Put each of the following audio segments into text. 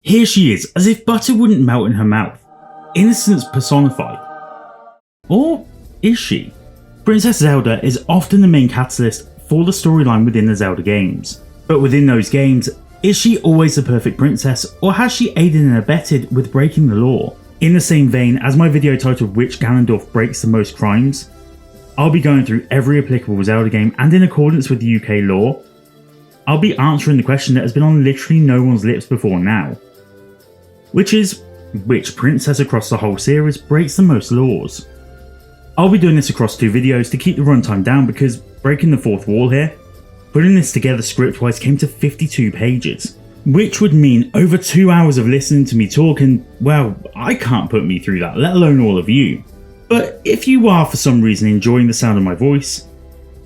Here she is, as if butter wouldn't melt in her mouth. Innocence personified. Or is she? Princess Zelda is often the main catalyst for the storyline within the Zelda games. But within those games, is she always the perfect princess, or has she aided and abetted with breaking the law? In the same vein as my video titled Which Ganondorf Breaks the Most Crimes, I'll be going through every applicable Zelda game, and in accordance with the UK law, I'll be answering the question that has been on literally no one's lips before now. Which is, which princess across the whole series breaks the most laws? I'll be doing this across 2 videos to keep the runtime down, because breaking the fourth wall here, putting this together script-wise came to 52 pages, which would mean over 2 hours of listening to me talk, and well, I can't put me through that, let alone all of you. But if you are for some reason enjoying the sound of my voice,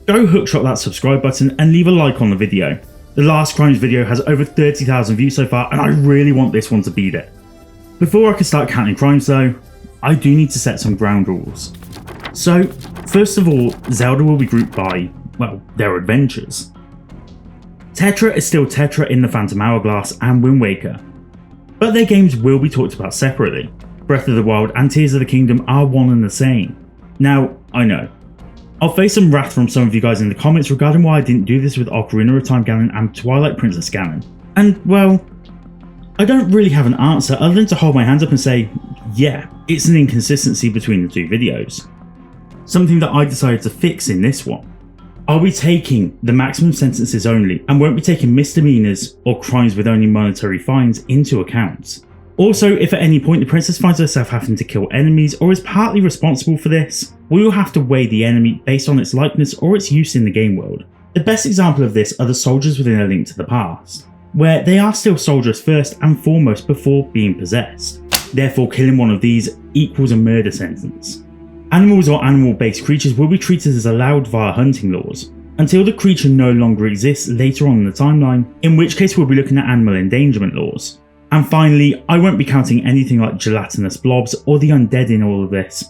go hookshot that subscribe button and leave a like on the video. The last Crimes video has over 30,000 views so far, and I really want this one to beat it. Before I can start counting crimes though, I do need to set some ground rules. So, first of all, Zelda will be grouped by, well, their adventures. Tetra is still Tetra in the Phantom Hourglass and Wind Waker, but their games will be talked about separately. Breath of the Wild and Tears of the Kingdom are one and the same. Now, I know, I'll face some wrath from some of you guys in the comments regarding why I didn't do this with Ocarina of Time Ganon and Twilight Princess Ganon. And well, I don't really have an answer other than to hold my hands up and say, yeah, it's an inconsistency between the 2 videos. Something that I decided to fix in this one. I'll be taking the maximum sentences only and won't be taking misdemeanors or crimes with only monetary fines into account. Also, if at any point the princess finds herself having to kill enemies or is partly responsible for this, we will have to weigh the enemy based on its likeness or its use in the game world. The best example of this are the soldiers within A Link to the Past, where they are still soldiers first and foremost before being possessed. Therefore, killing one of these equals a murder sentence. Animals or animal-based creatures will be treated as allowed via hunting laws, until the creature no longer exists later on in the timeline, in which case we'll be looking at animal endangerment laws. And finally, I won't be counting anything like gelatinous blobs or the undead in all of this,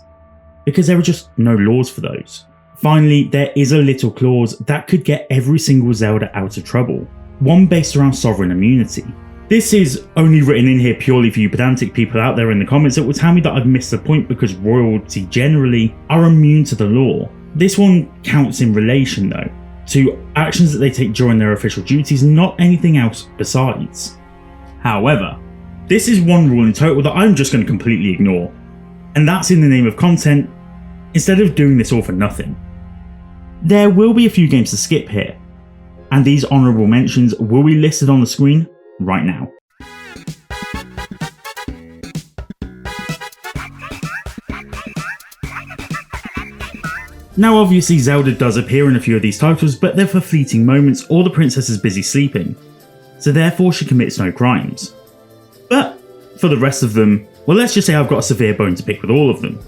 because there are just no laws for those. Finally, there is a little clause that could get every single Zelda out of trouble, one based around sovereign immunity. This is only written in here purely for you pedantic people out there in the comments that will tell me that I've missed the point because royalty generally are immune to the law. This one counts in relation though, to actions that they take during their official duties, not anything else besides. However, this is one rule in total that I'm just going to completely ignore, and that's in the name of content, instead of doing this all for nothing. There will be a few games to skip here, and these honourable mentions will be listed on the screen right now. Now obviously Zelda does appear in a few of these titles, but they're for fleeting moments or the princess is busy sleeping, so therefore she commits no crimes. But for the rest of them, well, let's just say I've got a severe bone to pick with all of them,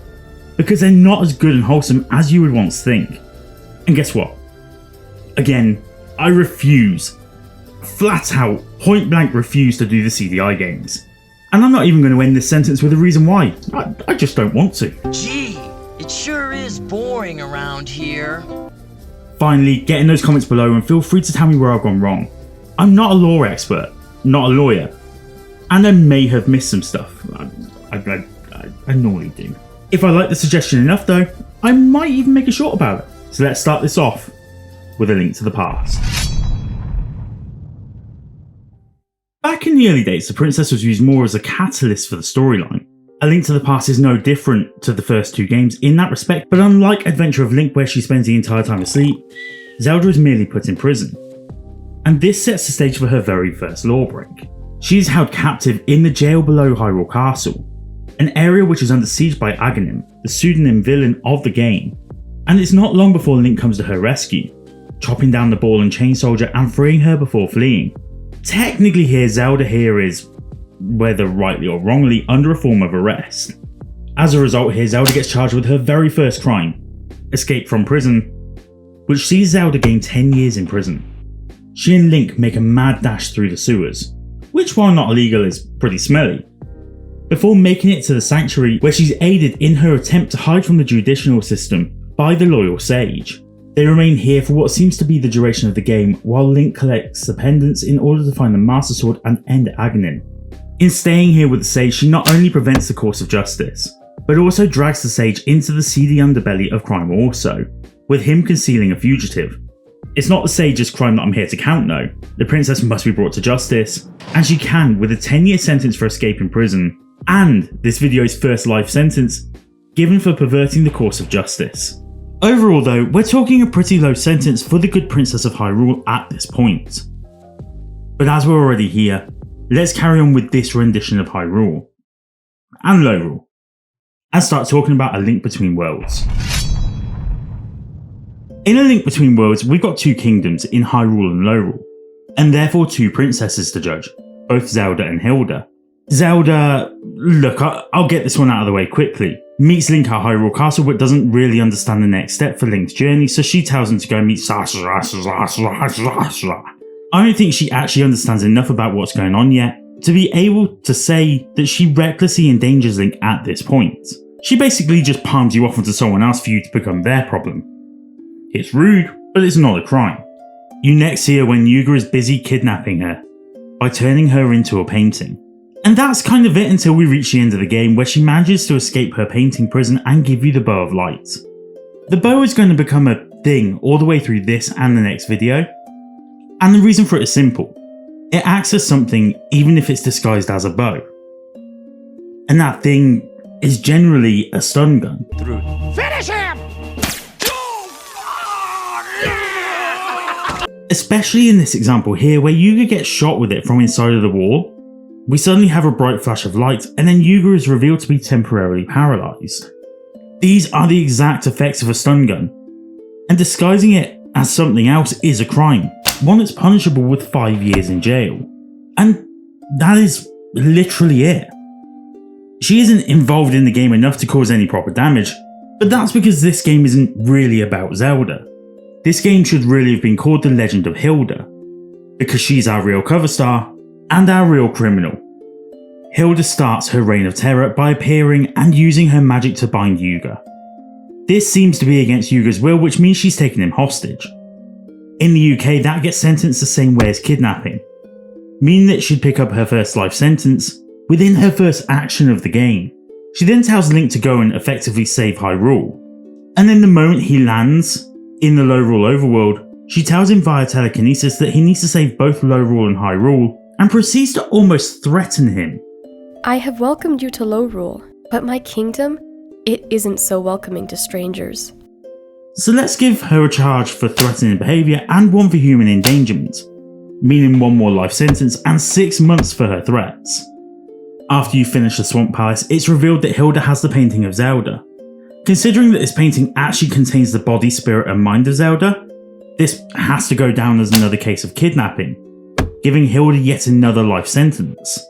because they're not as good and wholesome as you would once think. And guess what? Again, I refuse, flat out, point blank refuse to do the CDI games. And I'm not even going to end this sentence with a reason why. I just don't want to. Gee, it sure is boring around here. Finally, get in those comments below and feel free to tell me where I've gone wrong. I'm not a law expert, not a lawyer, and I may have missed some stuff. I normally do. If I like the suggestion enough though, I might even make a short about it. So let's start this off with A Link to the Past. Back in the early days, the princess was used more as a catalyst for the storyline. A Link to the Past is no different to the first 2 games in that respect, but unlike Adventure of Link where she spends the entire time asleep, Zelda is merely put in prison. And this sets the stage for her very first law break. She is held captive in the jail below Hyrule Castle, an area which is under siege by Aghanim, the pseudonym villain of the game. And it's not long before Link comes to her rescue, chopping down the ball and chain soldier and freeing her before fleeing. Technically here, Zelda here is, whether rightly or wrongly, under a form of arrest. As a result here, Zelda gets charged with her very first crime, escape from prison, which sees Zelda gain 10 years in prison. She and Link make a mad dash through the sewers, which while not illegal is pretty smelly, before making it to the sanctuary where she's aided in her attempt to hide from the judicial system by the loyal sage. They remain here for what seems to be the duration of the game while Link collects the pendants in order to find the Master Sword and end Aghanim. In staying here with the sage, she not only prevents the course of justice, but also drags the sage into the seedy underbelly of crime also, with him concealing a fugitive. It's not the sage's crime that I'm here to count though. The princess must be brought to justice, and she can with a 10-year sentence for escaping prison, and this video's first life sentence given for perverting the course of justice. Overall though, we're talking a pretty low sentence for the good princess of Hyrule at this point. But as we're already here, let's carry on with this rendition of Hyrule and Lorule, and start talking about A Link Between Worlds. In A Link Between Worlds, we've got two kingdoms in Hyrule and Lorule, and therefore two princesses to judge, both Zelda and Hilda. Zelda, look, I'll get this one out of the way quickly, meets Link at Hyrule Castle but doesn't really understand the next step for Link's journey, so she tells him to go meet Sasha. I don't think she actually understands enough about what's going on yet to be able to say that she recklessly endangers Link at this point. She basically just palms you off onto someone else for you to become their problem. It's rude, but it's not a crime. You next see her when Yuga is busy kidnapping her by turning her into a painting. And that's kind of it until we reach the end of the game where she manages to escape her painting prison and give you the Bow of Light. The bow is going to become a thing all the way through this and the next video, and the reason for it is simple. It acts as something even if it's disguised as a bow. And that thing is generally a stun gun. Finish him! Especially in this example here where Yuga gets shot with it from inside of the wall. We suddenly have a bright flash of light and then Yuga is revealed to be temporarily paralysed. These are the exact effects of a stun gun, and disguising it as something else is a crime, one that's punishable with 5 years in jail. And that is literally it. She isn't involved in the game enough to cause any proper damage, but that's because this game isn't really about Zelda. This game should really have been called The Legend of Hilda, because she's our real cover star and our real criminal. Hilda starts her reign of terror by appearing and using her magic to bind Yuga. This seems to be against Yuga's will, which means she's taken him hostage. In the UK, that gets sentenced the same way as kidnapping, meaning that she'd pick up her first life sentence within her first action of the game. She then tells Link to go and effectively save Hyrule, and then the moment he lands in the Lorule overworld, she tells him via telekinesis that he needs to save both Lorule and Hyrule, and proceeds to almost threaten him. I have welcomed you to Lorule, but my kingdom, it isn't so welcoming to strangers. So let's give her a charge for threatening behaviour and one for human endangerment, meaning 1 more life sentence and 6 months for her threats. After you finish the Swamp Palace, it's revealed that Hilda has the painting of Zelda. Considering that this painting actually contains the body, spirit and mind of Zelda, this has to go down as another case of kidnapping, giving Hilda yet another life sentence.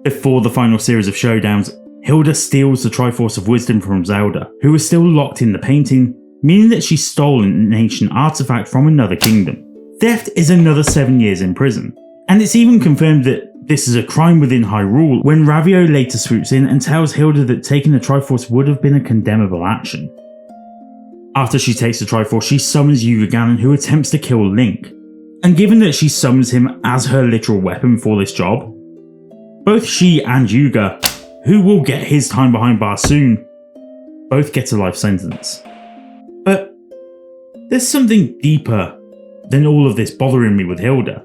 Before the final series of showdowns, Hilda steals the Triforce of Wisdom from Zelda, who is still locked in the painting, meaning that she's stolen an ancient artifact from another kingdom. Theft is another 7 years in prison, and it's even confirmed that this is a crime within Hyrule when Ravio later swoops in and tells Hilda that taking the Triforce would have been a condemnable action. After she takes the Triforce, she summons Yuga Ganon, who attempts to kill Link, and given that she summons him as her literal weapon for this job, both she and Yuga, who will get his time behind bars soon, both get a life sentence. But there's something deeper than all of this bothering me with Hilda.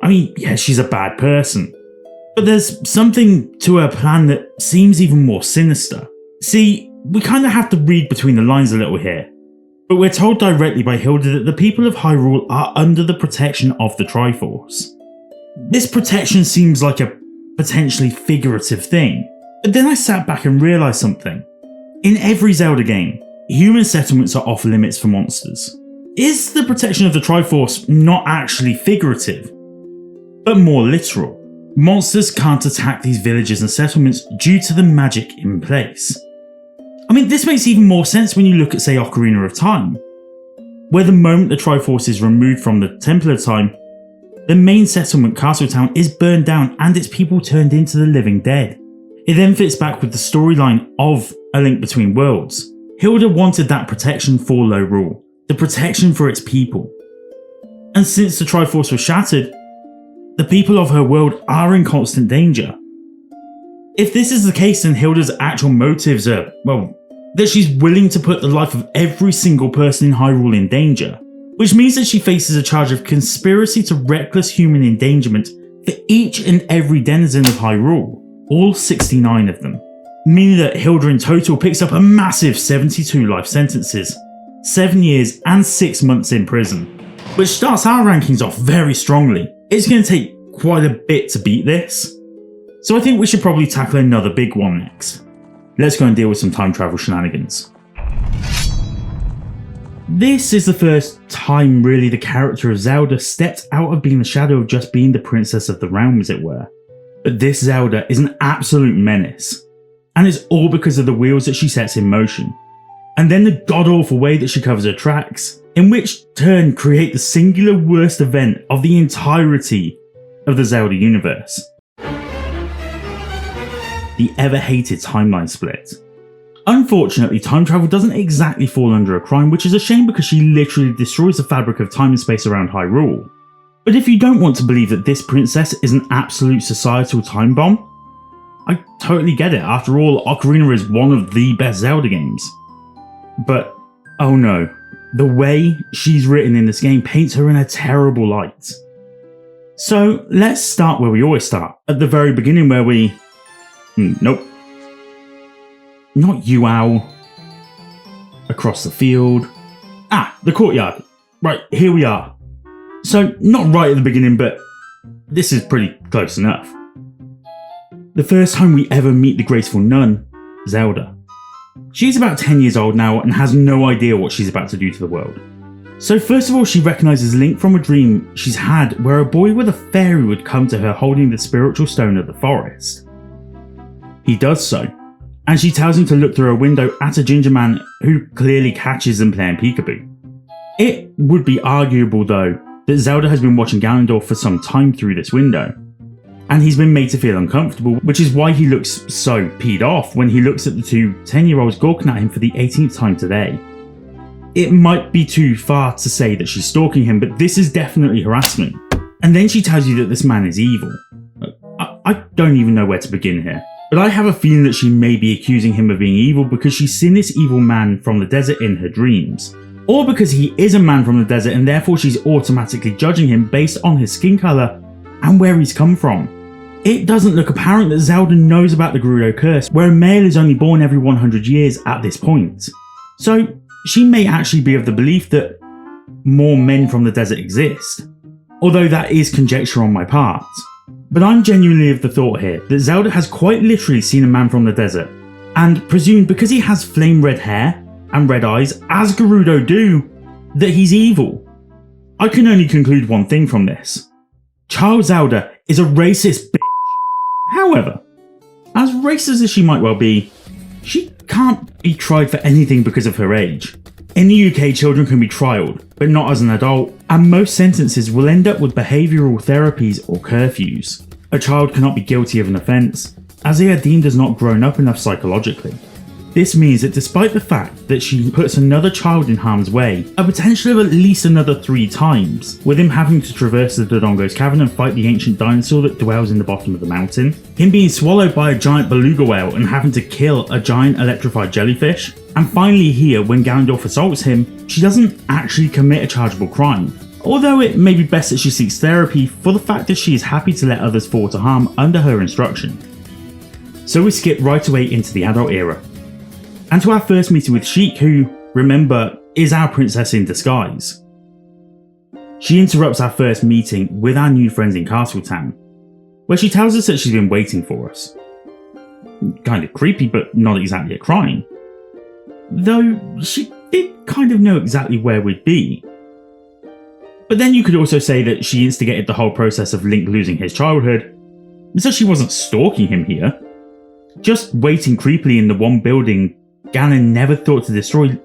I mean, yeah, she's a bad person, but there's something to her plan that seems even more sinister. See, we kind of have to read between the lines a little here, but we're told directly by Hilda that the people of Hyrule are under the protection of the Triforce. This protection seems like a potentially figurative thing, but then I sat back and realised something. In every Zelda game, human settlements are off limits for monsters. Is the protection of the Triforce not actually figurative, but more literal? Monsters can't attack these villages and settlements due to the magic in place. I mean, this makes even more sense when you look at, say, Ocarina of Time, where the moment the Triforce is removed from the Temple of Time, the main settlement, Castle Town, is burned down and its people turned into the living dead. It then fits back with the storyline of A Link Between Worlds. Hilda wanted that protection for Lorule, the protection for its people. And since the Triforce was shattered, the people of her world are in constant danger. If this is the case, then Hilda's actual motives are, well, that she's willing to put the life of every single person in Hyrule in danger, which means that she faces a charge of conspiracy to reckless human endangerment for each and every denizen of Hyrule, all 69 of them, meaning that Hilda in total picks up a massive 72 life sentences, 7 years and 6 months in prison, which starts our rankings off very strongly. It's going to take quite a bit to beat this, so I think we should probably tackle another big one next. Let's go and deal with some time travel shenanigans. This is the first time really the character of Zelda stepped out of being the shadow of just being the princess of the realm, as it were. But this Zelda is an absolute menace, and it's all because of the wheels that she sets in motion, and then the god-awful way that she covers her tracks, in which turn create the singular worst event of the entirety of the Zelda universe. The ever-hated timeline split. Unfortunately, time travel doesn't exactly fall under a crime, which is a shame because she literally destroys the fabric of time and space around Hyrule. But if you don't want to believe that this princess is an absolute societal time bomb, I totally get it. After all, Ocarina is one of the best Zelda games. But, oh no, the way she's written in this game paints her in a terrible light. So let's start where we always start, at the very beginning where we... nope. Not you, owl. Across the field. The courtyard. Right, here we are. So, not right at the beginning, but this is pretty close enough. The first time we ever meet the graceful nun, Zelda. She's about 10 years old now and has no idea what she's about to do to the world. So first of all, she recognises Link from a dream she's had where a boy with a fairy would come to her holding the spiritual stone of the forest. He does so, and she tells him to look through a window at a ginger man who clearly catches them playing peekaboo. It would be arguable though that Zelda has been watching Ganondorf for some time through this window, and he's been made to feel uncomfortable, which is why he looks so peed off when he looks at the two 10-year-olds gawking at him for the 18th time today. It might be too far to say that she's stalking him, but this is definitely harassment. And then she tells you that this man is evil. I don't even know where to begin here. But I have a feeling that she may be accusing him of being evil because she's seen this evil man from the desert in her dreams. Or because he is a man from the desert and therefore she's automatically judging him based on his skin colour and where he's come from. It doesn't look apparent that Zelda knows about the Gerudo curse, where a male is only born every 100 years at this point. So she may actually be of the belief that more men from the desert exist. Although that is conjecture on my part. But I'm genuinely of the thought here that Zelda has quite literally seen a man from the desert, and presumed because he has flame red hair and red eyes, as Gerudo do, that he's evil. I can only conclude one thing from this. Child Zelda is a racist bitch. However, as racist as she might well be, she can't be tried for anything because of her age. In the UK, children can be trialed, but not as an adult, and most sentences will end up with behavioural therapies or curfews. A child cannot be guilty of an offence, as they are deemed as not grown up enough psychologically. This means that despite the fact that she puts another child in harm's way, a potential of at least another 3 times, with him having to traverse the Dodongo's cavern and fight the ancient dinosaur that dwells in the bottom of the mountain, him being swallowed by a giant beluga whale and having to kill a giant electrified jellyfish, and finally here, when Ganondorf assaults him, she doesn't actually commit a chargeable crime. Although it may be best that she seeks therapy for the fact that she is happy to let others fall to harm under her instruction. So we skip right away into the adult era. And to our first meeting with Sheik, who, remember, is our princess in disguise. She interrupts our first meeting with our new friends in Castletown, where she tells us that she's been waiting for us. Kind of creepy, but not exactly a crime. Though she did kind of know exactly where we'd be. But then you could also say that she instigated the whole process of Link losing his childhood, so she wasn't stalking him here. Just waiting creepily in the one building Ganon never thought to destroy,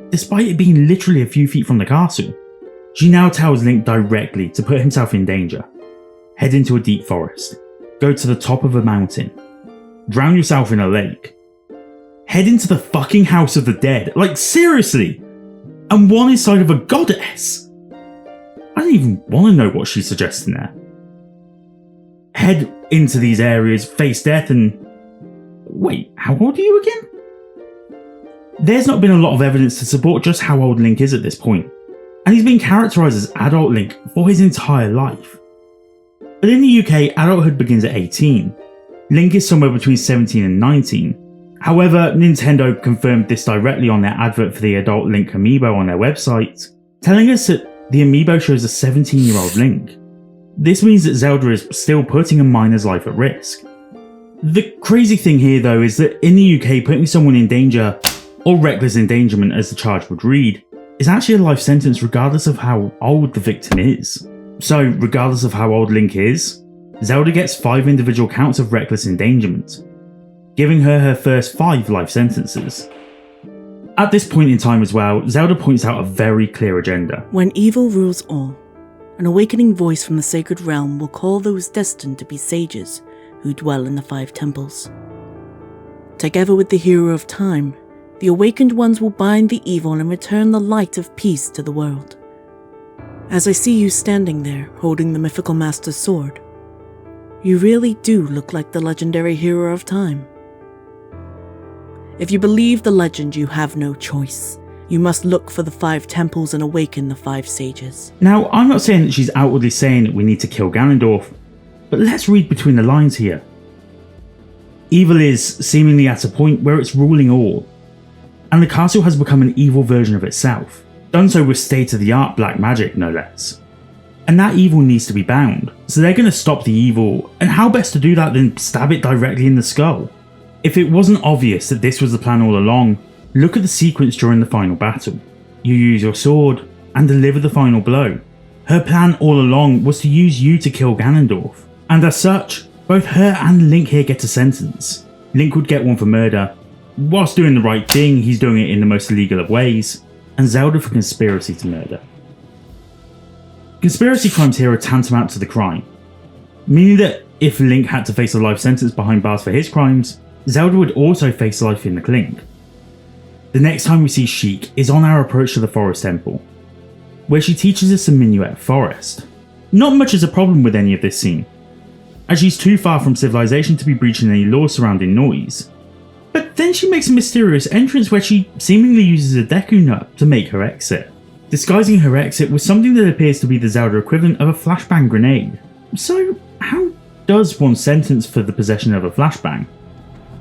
despite it being literally a few feet from the castle. She now tells Link directly to put himself in danger. Head into a deep forest. Go to the top of a mountain. Drown yourself in a lake. Head into the fucking house of the dead. Like, seriously! And one inside of a goddess! I don't even want to know what she's suggesting there. head into these areas, face death, and... Wait, how old are you again? There's not been a lot of evidence to support just how old Link is at this point, and he's been characterised as adult Link for his entire life. But in the UK, adulthood begins at 18. Link is somewhere between 17 and 19. However, Nintendo confirmed this directly on their advert for the adult Link amiibo on their website, telling us that the amiibo shows a 17-year-old Link. This means that Zelda is still putting a minor's life at risk. The crazy thing here though is that in the UK, putting someone in danger, or reckless endangerment as the charge would read, is actually a life sentence regardless of how old the victim is. So regardless of how old Link is, Zelda gets 5 individual counts of reckless endangerment, giving her her first 5 life sentences. At this point in time as well, Zelda points out a very clear agenda. When evil rules all, an awakening voice from the sacred realm will call those destined to be sages who dwell in the 5 temples. Together with the hero of time, the awakened ones will bind the evil and return the light of peace to the world. As I see you standing there, holding the mythical master's sword, you really do look like the legendary hero of time. If you believe the legend, you have no choice. You must look for the 5 temples and awaken the 5 sages. Now, I'm not saying that she's outwardly saying that we need to kill Ganondorf, but let's read between the lines here. Evil is seemingly at a point where it's ruling all, and the castle has become an evil version of itself, done so with state-of-the-art black magic, no less. And that evil needs to be bound, so they're going to stop the evil, and how best to do that than stab it directly in the skull? If it wasn't obvious that this was the plan all along, look at the sequence during the final battle. You use your sword, and deliver the final blow. Her plan all along was to use you to kill Ganondorf, and as such, both her and Link here get a sentence. Link would get one for murder. Whilst doing the right thing, he's doing it in the most illegal of ways, and Zelda for conspiracy to murder. Conspiracy crimes here are tantamount to the crime, meaning that if Link had to face a life sentence behind bars for his crimes, Zelda would also face life in the clink. The next time we see Sheik is on our approach to the Forest Temple, where she teaches us a minuet forest. Not much is a problem with any of this scene, as she's too far from civilization to be breaching any laws surrounding noise. But then she makes a mysterious entrance where she seemingly uses a Deku Nut to make her exit, disguising her exit with something that appears to be the Zelda equivalent of a flashbang grenade. So how does one sentence for the possession of a flashbang?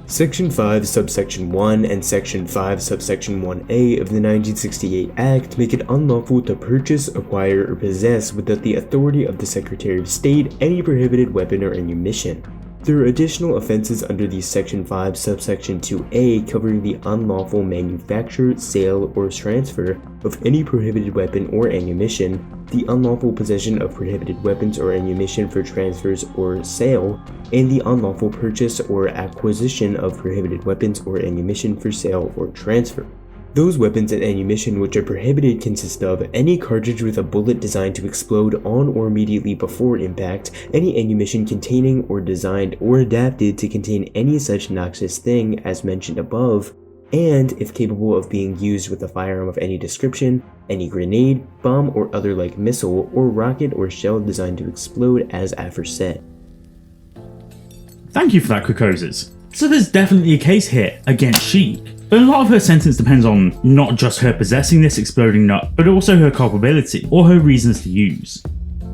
Section 5 subsection 1 and Section 5 subsection 1a of the 1968 Act make it unlawful to purchase, acquire, or possess without the authority of the Secretary of State any prohibited weapon or ammunition. There are additional offenses under the Section 5 subsection 2a covering the unlawful manufacture, sale, or transfer of any prohibited weapon or ammunition, the unlawful possession of prohibited weapons or ammunition for transfers or sale, and the unlawful purchase or acquisition of prohibited weapons or ammunition for sale or transfer. Those weapons and ammunition which are prohibited consist of any cartridge with a bullet designed to explode on or immediately before impact, any ammunition containing or designed or adapted to contain any such noxious thing as mentioned above, and, if capable of being used with a firearm of any description, any grenade, bomb or other like missile or rocket or shell designed to explode as aforesaid. Thank you for that, Crocoses. So there's definitely a case here against Sheik, but a lot of her sentence depends on not just her possessing this exploding nut, but also her culpability, or her reasons to use.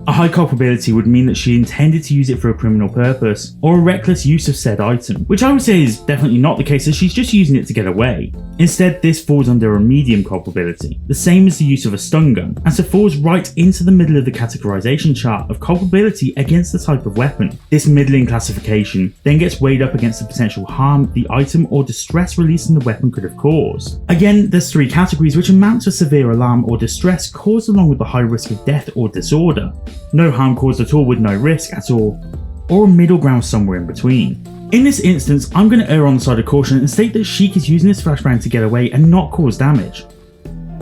A high culpability would mean that she intended to use it for a criminal purpose, or a reckless use of said item, which I would say is definitely not the case as she's just using it to get away. Instead, this falls under a medium culpability, the same as the use of a stun gun, and so falls right into the middle of the categorization chart of culpability against the type of weapon. This middling classification then gets weighed up against the potential harm the item or distress releasing the weapon could have caused. Again, there's 3 categories which amount to severe alarm or distress caused along with the high risk of death or disorder, no harm caused at all with no risk at all, or a middle ground somewhere in between. In this instance, I'm going to err on the side of caution and state that Sheik is using this flashbang to get away and not cause damage,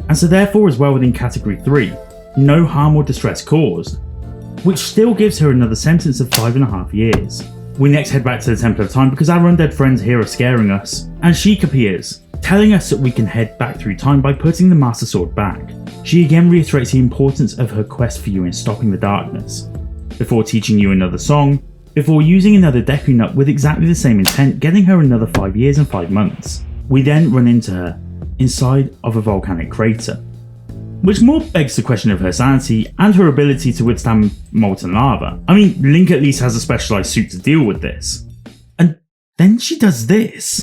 and so therefore is well within category 3, no harm or distress caused, which still gives her another sentence of 5.5 years. We next head back to the Temple of Time because our undead friends here are scaring us, and Sheik appears, telling us that we can head back through time by putting the Master Sword back. She again reiterates the importance of her quest for you in stopping the darkness, before teaching you another song, before using another Deku Nut with exactly the same intent, getting her another 5 years and 5 months. We then run into her inside of a volcanic crater, which more begs the question of her sanity and her ability to withstand molten lava. I mean, Link at least has a specialized suit to deal with this. And then she does this.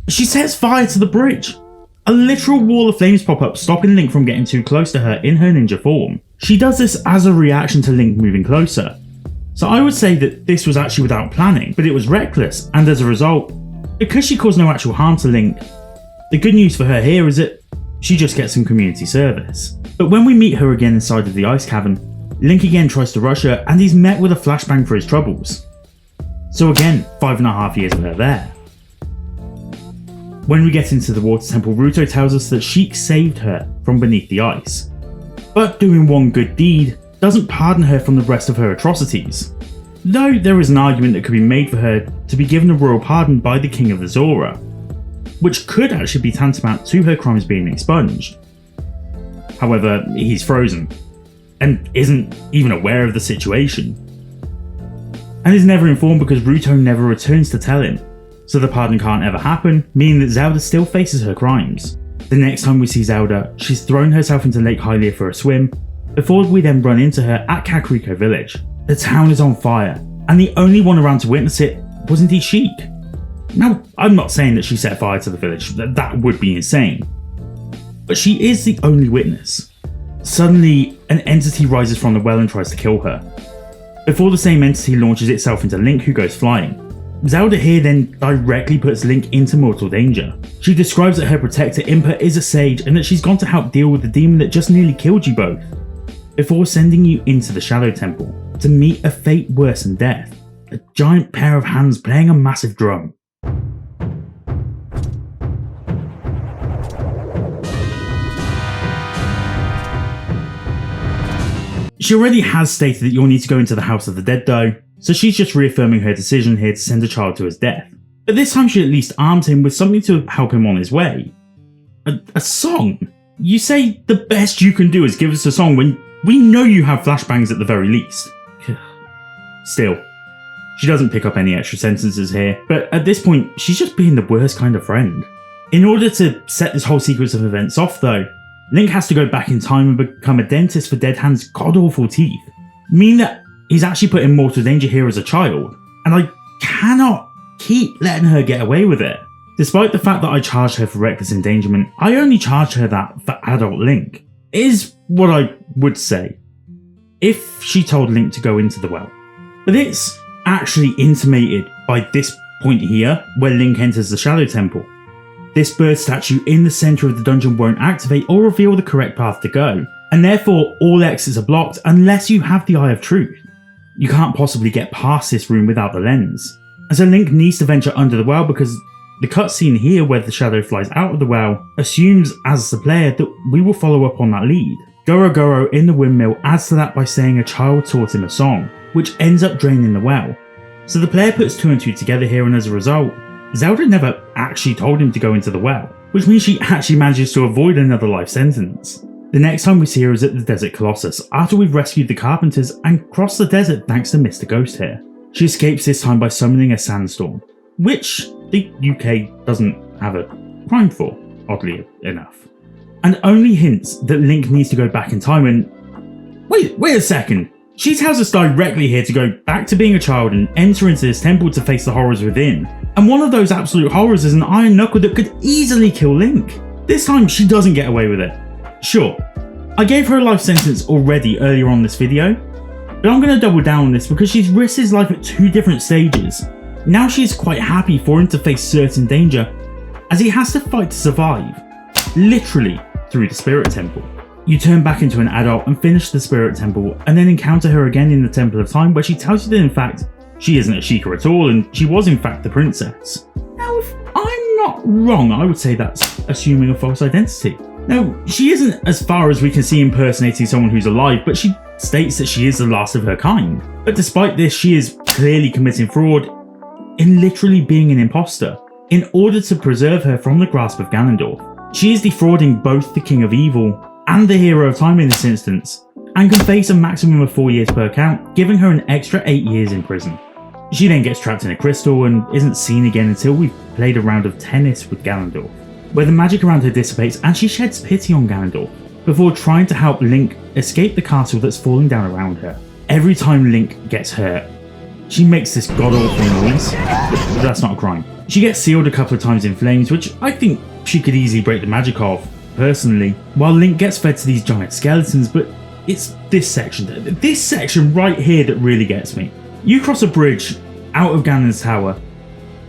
She sets fire to the bridge. A literal wall of flames pop up, stopping Link from getting too close to her in her ninja form. She does this as a reaction to Link moving closer. So I would say that this was actually without planning, but it was reckless, and as a result, because she caused no actual harm to Link, the good news for her here is that she just gets some community service. But when we meet her again inside of the ice cavern, Link again tries to rush her, and he's met with a flashbang for his troubles. So again, 5.5 years of her there. When we get into the water temple, Ruto tells us that Sheik saved her from beneath the ice. But doing one good deed doesn't pardon her from the rest of her atrocities. Though there is an argument that could be made for her to be given a royal pardon by the King of the Zora, which could actually be tantamount to her crimes being expunged. However, he's frozen, and isn't even aware of the situation, and is never informed because Ruto never returns to tell him. So the pardon can't ever happen, meaning that Zelda still faces her crimes. The next time we see Zelda, she's thrown herself into Lake Hylia for a swim, before we then run into her at Kakariko Village. The town is on fire, and the only one around to witness it was indeed Sheik. Now, I'm not saying that she set fire to the village, that would be insane. But she is the only witness. Suddenly, an entity rises from the well and tries to kill her, before the same entity launches itself into Link, who goes flying. Zelda here then directly puts Link into mortal danger. She describes that her protector Impa is a sage and that she's gone to help deal with the demon that just nearly killed you both, before sending you into the Shadow Temple to meet a fate worse than death, a giant pair of hands playing a massive drum. She already has stated that you'll need to go into the House of the Dead though, so she's just reaffirming her decision here to send a child to his death. But this time she at least armed him with something to help him on his way. A song? You say the best you can do is give us a song when we know you have flashbangs at the very least. Still, she doesn't pick up any extra sentences here, but at this point she's just being the worst kind of friend. In order to set this whole sequence of events off though, Link has to go back in time and become a dentist for Dead Hand's god-awful teeth, meaning that he's actually put in mortal danger here as a child, and I cannot keep letting her get away with it. Despite the fact that I charged her for reckless endangerment, I only charged her that for adult Link, is what I would say, if she told Link to go into the well. But it's actually intimated by this point here, where Link enters the Shadow Temple. This bird statue in the centre of the dungeon won't activate or reveal the correct path to go, and therefore all exits are blocked unless you have the Eye of Truth. You can't possibly get past this room without the lens, and so Link needs to venture under the well because the cutscene here where the shadow flies out of the well assumes as the player that we will follow up on that lead. Goro Goro in the windmill adds to that by saying a child taught him a song, which ends up draining the well. So the player puts 2 and 2 together here, and as a result, Zelda never actually told him to go into the well, which means she actually manages to avoid another life sentence. The next time we see her is at the Desert Colossus, after we've rescued the Carpenters and crossed the desert thanks to Mr. Ghost here. She escapes this time by summoning a sandstorm, which the UK doesn't have a crime for, oddly enough. And only hints that Link needs to go back in time and... Wait a second! She tells us directly here to go back to being a child and enter into this temple to face the horrors within. And one of those absolute horrors is an iron knuckle that could easily kill Link. This time she doesn't get away with it. Sure, I gave her a life sentence already earlier on this video, but I'm going to double down on this because she's risked his life at 2 different stages. Now she is quite happy for him to face certain danger, as he has to fight to survive, literally through the Spirit Temple. You turn back into an adult and finish the Spirit Temple, and then encounter her again in the Temple of Time, where she tells you that in fact she isn't a Sheikah at all and she was in fact the princess. Now if I'm not wrong, I would say that's assuming a false identity. Now, she isn't, as far as we can see, impersonating someone who's alive, but she states that she is the last of her kind. But despite this, she is clearly committing fraud in literally being an imposter, in order to preserve her from the grasp of Ganondorf. She is defrauding both the King of Evil and the Hero of Time in this instance, and can face a maximum of 4 years per count, giving her an extra 8 years in prison. She then gets trapped in a crystal and isn't seen again until we've played a round of tennis with Ganondorf, where the magic around her dissipates and she sheds pity on Ganondorf, before trying to help Link escape the castle that's falling down around her. Every time Link gets hurt, she makes this god-awful noise, but that's not a crime. She gets sealed a couple of times in flames, which I think she could easily break the magic of, personally, while Link gets fed to these giant skeletons, but it's this section right here that really gets me. You cross a bridge out of Ganon's tower,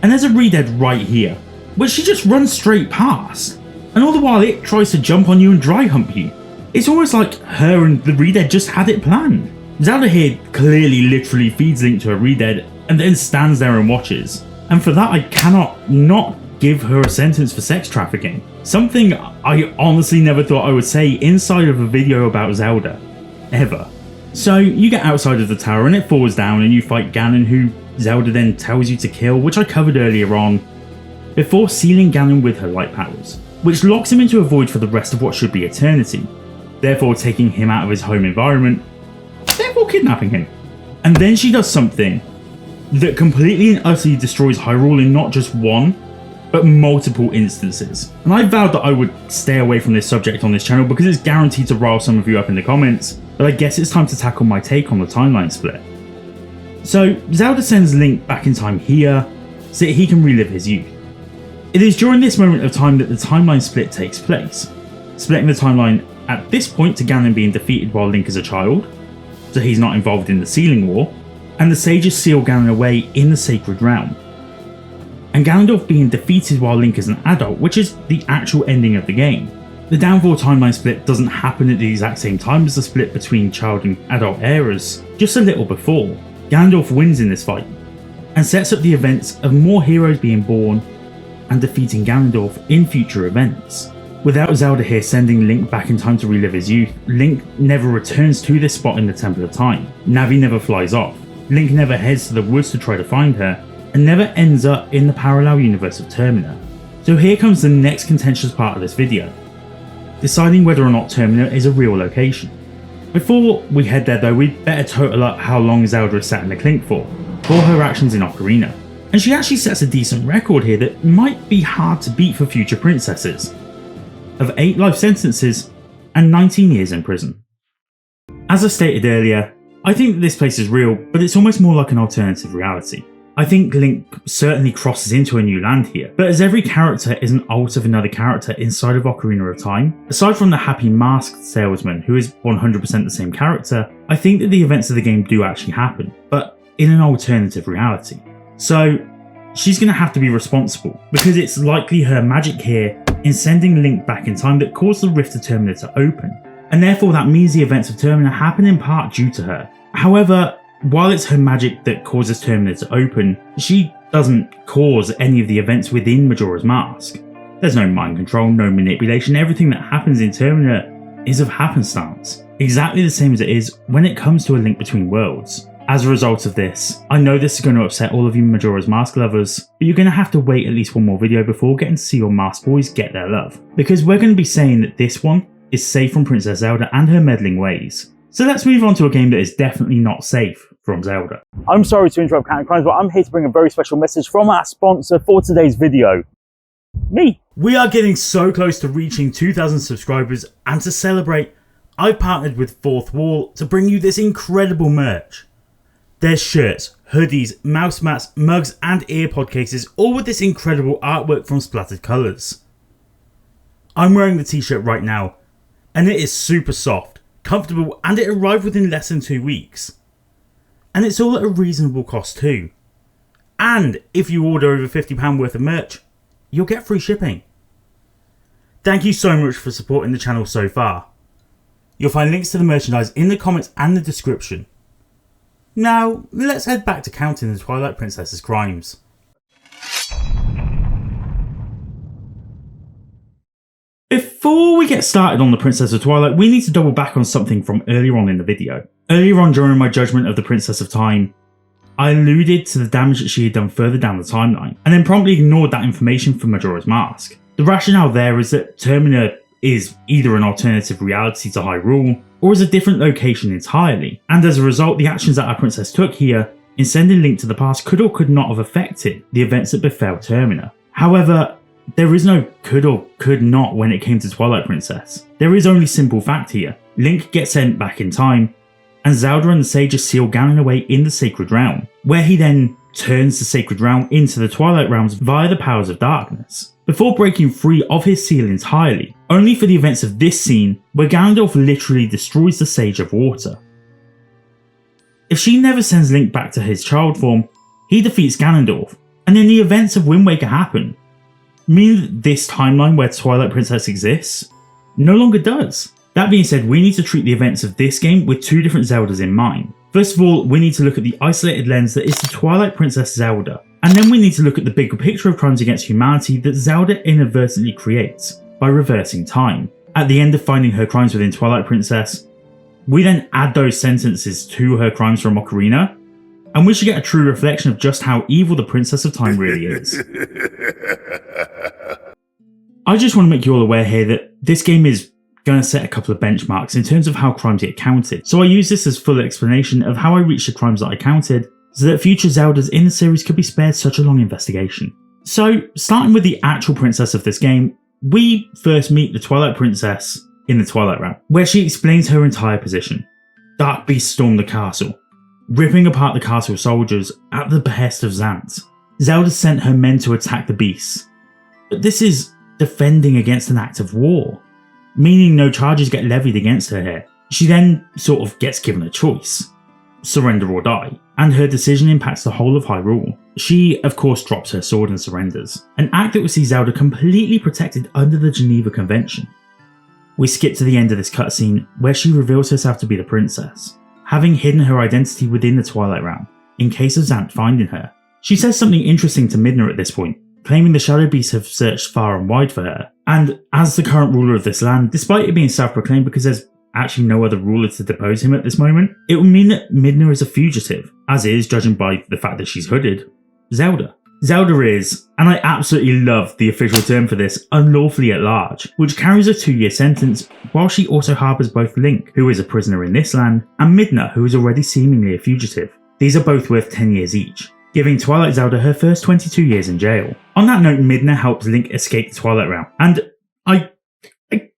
and there's a Redead right here, which she just runs straight past, and all the while it tries to jump on you and dry hump you. It's almost like her and the Redead just had it planned. Zelda here clearly literally feeds Link to a Redead and then stands there and watches, and for that I cannot not give her a sentence for sex trafficking. Something I honestly never thought I would say inside of a video about Zelda, ever. So you get outside of the tower and it falls down and you fight Ganon, who Zelda then tells you to kill, which I covered earlier on, before sealing Ganon with her light powers, which locks him into a void for the rest of what should be eternity, therefore taking him out of his home environment, therefore kidnapping him. And then she does something that completely and utterly destroys Hyrule in not just one, but multiple instances. And I vowed that I would stay away from this subject on this channel because it's guaranteed to rile some of you up in the comments, but I guess it's time to tackle my take on the timeline split. So Zelda sends Link back in time here so that he can relive his youth. It is during this moment of time that the timeline split takes place, splitting the timeline at this point to Ganon being defeated while Link is a child, so he's not involved in the Sealing War, and the sages seal Ganon away in the Sacred Realm, and Ganondorf being defeated while Link is an adult, which is the actual ending of the game. The downfall timeline split doesn't happen at the exact same time as the split between child and adult eras, just a little before. Ganondorf wins in this fight, and sets up the events of more heroes being born and defeating Ganondorf in future events. Without Zelda here sending Link back in time to relive his youth, Link never returns to this spot in the Temple of Time. Navi never flies off. Link never heads to the woods to try to find her, and never ends up in the parallel universe of Termina. So here comes the next contentious part of this video, deciding whether or not Termina is a real location. Before we head there though, we'd better total up how long Zelda has sat in the clink for her actions in Ocarina. And she actually sets a decent record here that might be hard to beat for future princesses, of 8 life sentences and 19 years in prison. As I stated earlier, I think that this place is real, but it's almost more like an alternative reality. I think Link certainly crosses into a new land here, but as every character is an alt of another character inside of Ocarina of Time, aside from the happy masked salesman who is 100% the same character, I think that the events of the game do actually happen, but in an alternative reality. So she's going to have to be responsible, because it's likely her magic here in sending Link back in time that caused the Rift of Termina to open, and therefore that means the events of Termina happen in part due to her. However, while it's her magic that causes Termina to open, she doesn't cause any of the events within Majora's Mask. There's no mind control, no manipulation, everything that happens in Termina is of happenstance, exactly the same as it is when it comes to A Link Between Worlds. As a result of this, I know this is going to upset all of you Majora's Mask lovers, but you're going to have to wait at least one more video before getting to see your Mask boys get their love, because we're going to be saying that this one is safe from Princess Zelda and her meddling ways. So let's move on to a game that is definitely not safe from Zelda. I'm sorry to interrupt Counter Crimes, but I'm here to bring a very special message from our sponsor for today's video. Me. We are getting so close to reaching 2,000 subscribers, and to celebrate, I've partnered with Fourth Wall to bring you this incredible merch. There's shirts, hoodies, mouse mats, mugs and earpod cases, all with this incredible artwork from Splattered Colours. I'm wearing the t-shirt right now, and it is super soft, comfortable, and it arrived within less than 2 weeks. And it's all at a reasonable cost too. And if you order over £50 worth of merch, you'll get free shipping. Thank you so much for supporting the channel so far. You'll find links to the merchandise in the comments and the description. Now, let's head back to counting the Twilight Princess's crimes. Before we get started on the Princess of Twilight, we need to double back on something from earlier on in the video. Earlier on during my judgment of the Princess of Time, I alluded to the damage that she had done further down the timeline, and then promptly ignored that information for Majora's Mask. The rationale there is that Termina is either an alternative reality to Hyrule, or is a different location entirely, and as a result, the actions that our princess took here in sending Link to the past could or could not have affected the events that befell Termina. However, there is no could or could not when it came to Twilight Princess. There is only simple fact here. Link gets sent back in time, and Zelda and the sages seal Ganon away in the Sacred Realm, where he then turns the Sacred Realm into the Twilight Realms via the powers of darkness, before breaking free of his seal entirely, only for the events of this scene where Ganondorf literally destroys the Sage of Water. If she never sends Link back to his child form, he defeats Ganondorf, and then the events of Wind Waker happen, meaning that this timeline where Twilight Princess exists no longer does. That being said, we need to treat the events of this game with two different Zeldas in mind. First of all, we need to look at the isolated lens that is the Twilight Princess Zelda, and then we need to look at the bigger picture of crimes against humanity that Zelda inadvertently creates by reversing time. At the end of finding her crimes within Twilight Princess, we then add those sentences to her crimes from Ocarina, and we should get a true reflection of just how evil the Princess of Time really is. I just want to make you all aware here that this game is going to set a couple of benchmarks in terms of how crimes get counted, so I use this as full explanation of how I reached the crimes that I counted, so that future Zeldas in the series could be spared such a long investigation. So, starting with the actual princess of this game, we first meet the Twilight Princess in the Twilight Realm, where she explains her entire position. Dark beasts storm the castle, ripping apart the castle soldiers at the behest of Zant. Zelda sent her men to attack the beasts, but this is defending against an act of war, meaning no charges get levied against her here. She then sort of gets given a choice, surrender or die, and her decision impacts the whole of Hyrule. She, of course, drops her sword and surrenders, an act that will see Zelda completely protected under the Geneva Convention. We skip to the end of this cutscene, where she reveals herself to be the princess, having hidden her identity within the Twilight Realm, in case of Zant finding her. She says something interesting to Midna at this point, claiming the Shadow Beasts have searched far and wide for her, and as the current ruler of this land, despite it being self-proclaimed because there's actually no other ruler to depose him at this moment, it would mean that Midna is a fugitive, as is, judging by the fact that she's hooded, Zelda. Zelda is, and I absolutely love the official term for this, unlawfully at large, which carries a 2-year sentence, while she also harbours both Link, who is a prisoner in this land, and Midna, who is already seemingly a fugitive. These are both worth 10 years each, giving Twilight Zelda her first 22 years in jail. On that note, Midna helps Link escape the Twilight Realm, and I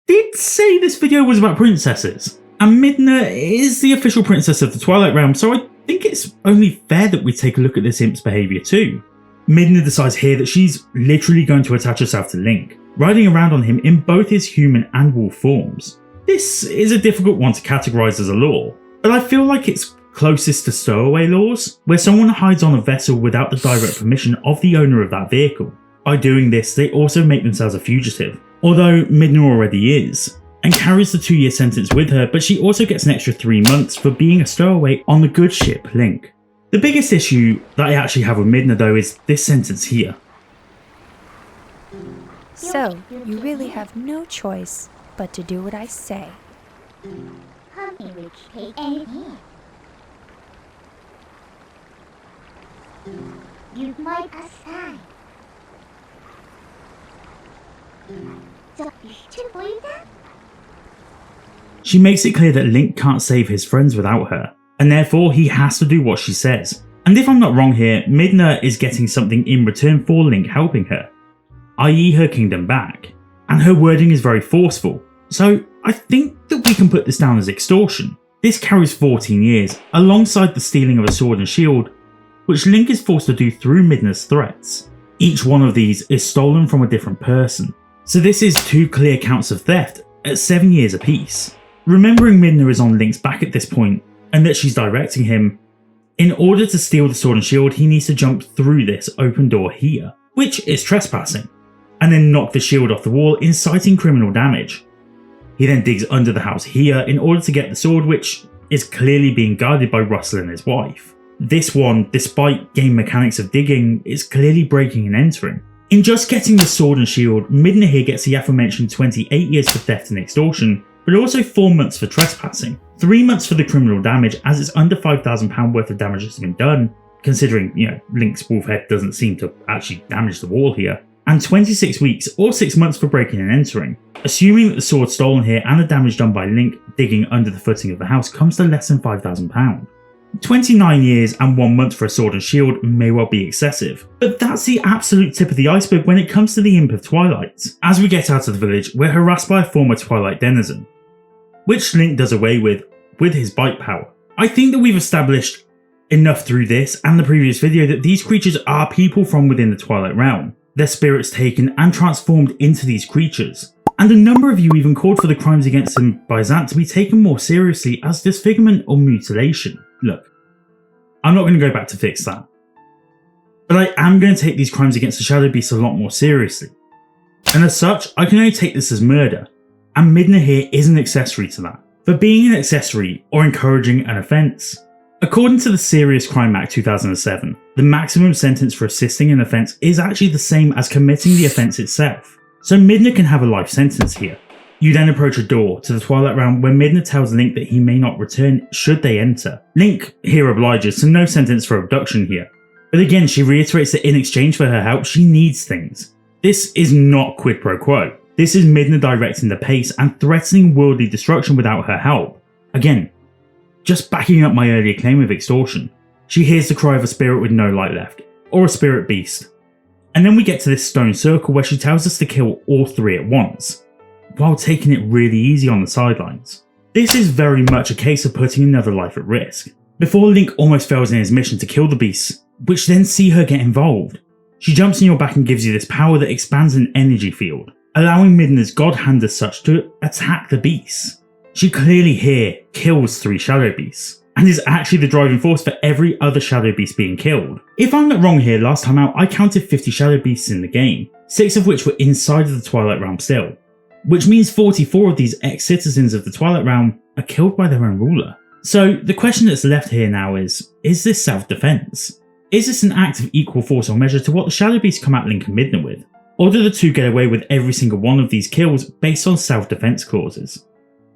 did say this video was about princesses, and Midna is the official princess of the Twilight Realm, so I think it's only fair that we take a look at this imp's behaviour too. Midna decides here that she's literally going to attach herself to Link, riding around on him in both his human and wolf forms. This is a difficult one to categorise as a law, but I feel like it's closest to stowaway laws, where someone hides on a vessel without the direct permission of the owner of that vehicle. By doing this, they also make themselves a fugitive, although Midna already is, and carries the 2-year sentence with her, but she also gets an extra 3 months for being a stowaway on the good ship Link. The biggest issue that I actually have with Midna though is this sentence here. So, you really have no choice but to do what I say. She makes it clear that Link can't save his friends without her, and therefore he has to do what she says. And if I'm not wrong here, Midna is getting something in return for Link helping her, i.e. her kingdom back, and her wording is very forceful, so I think that we can put this down as extortion. This carries 14 years, alongside the stealing of a sword and shield, which Link is forced to do through Midna's threats. Each one of these is stolen from a different person, so this is 2 clear counts of theft at 7 years apiece. Remembering Midna is on Link's back at this point, and that she's directing him, in order to steal the sword and shield he needs to jump through this open door here, which is trespassing, and then knock the shield off the wall, inciting criminal damage. He then digs under the house here in order to get the sword, which is clearly being guarded by Russell and his wife. This one, despite game mechanics of digging, is clearly breaking and entering. In just getting the sword and shield, Midna here gets the aforementioned 28 years for theft and extortion, but also 4 months for trespassing, 3 months for the criminal damage as it's under £5,000 worth of damage has been done, considering, Link's wolf head doesn't seem to actually damage the wall here, and 26 weeks or 6 months for breaking and entering, assuming that the sword stolen here and the damage done by Link digging under the footing of the house comes to less than £5,000. 29 years and 1 month for a sword and shield may well be excessive, but that's the absolute tip of the iceberg when it comes to the Imp of Twilight. As we get out of the village, we're harassed by a former Twilight denizen, which Link does away with his bite power. I think that we've established enough through this and the previous video that these creatures are people from within the Twilight realm, their spirits taken and transformed into these creatures. And a number of you even called for the crimes against them by Zant to be taken more seriously as disfigurement or mutilation. Look, I'm not going to go back to fix that, but I am going to take these crimes against the Shadow Beast a lot more seriously. And as such, I can only take this as murder, and Midna here is an accessory to that, for being an accessory or encouraging an offence. According to the Serious Crime Act 2007, the maximum sentence for assisting an offence is actually the same as committing the offence itself, so Midna can have a life sentence here. You then approach a door to the Twilight Realm where Midna tells Link that he may not return should they enter. Link here obliges, so no sentence for abduction here. But again, she reiterates that in exchange for her help, she needs things. This is not quid pro quo. This is Midna directing the pace and threatening worldly destruction without her help. Again, just backing up my earlier claim of extortion. She hears the cry of a spirit with no light left, or a spirit beast. And then we get to this stone circle where she tells us to kill all 3 at once, while taking it really easy on the sidelines. This is very much a case of putting another life at risk, before Link almost fails in his mission to kill the beasts, which then see her get involved. She jumps on your back and gives you this power that expands an energy field, allowing Midna's god hand as such to attack the beasts. She clearly here kills 3 shadow beasts, and is actually the driving force for every other shadow beast being killed. If I'm not wrong here, last time out I counted 50 shadow beasts in the game, 6 of which were inside of the Twilight Realm still, which means 44 of these ex-citizens of the Twilight Realm are killed by their own ruler. So the question that's left here now is this self-defense? Is this an act of equal force or measure to what the shadow beasts come at Link and Midna with? Or do the two get away with every single one of these kills based on self-defense clauses?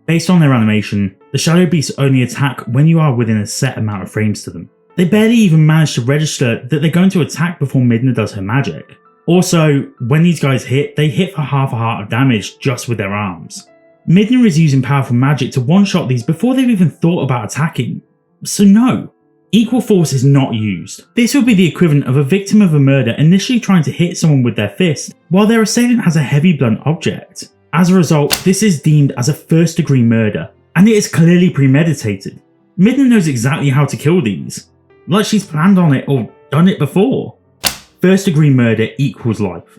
Based on their animation, the shadow beasts only attack when you are within a set amount of frames to them. They barely even manage to register that they're going to attack before Midna does her magic. Also, when these guys hit, they hit for half a heart of damage just with their arms. Midna is using powerful magic to one-shot these before they've even thought about attacking. So no, equal force is not used. This would be the equivalent of a victim of a murder initially trying to hit someone with their fist, while their assailant has a heavy blunt object. As a result, this is deemed as a first-degree murder, and it is clearly premeditated. Midna knows exactly how to kill these, like she's planned on it or done it before. First-degree murder equals life.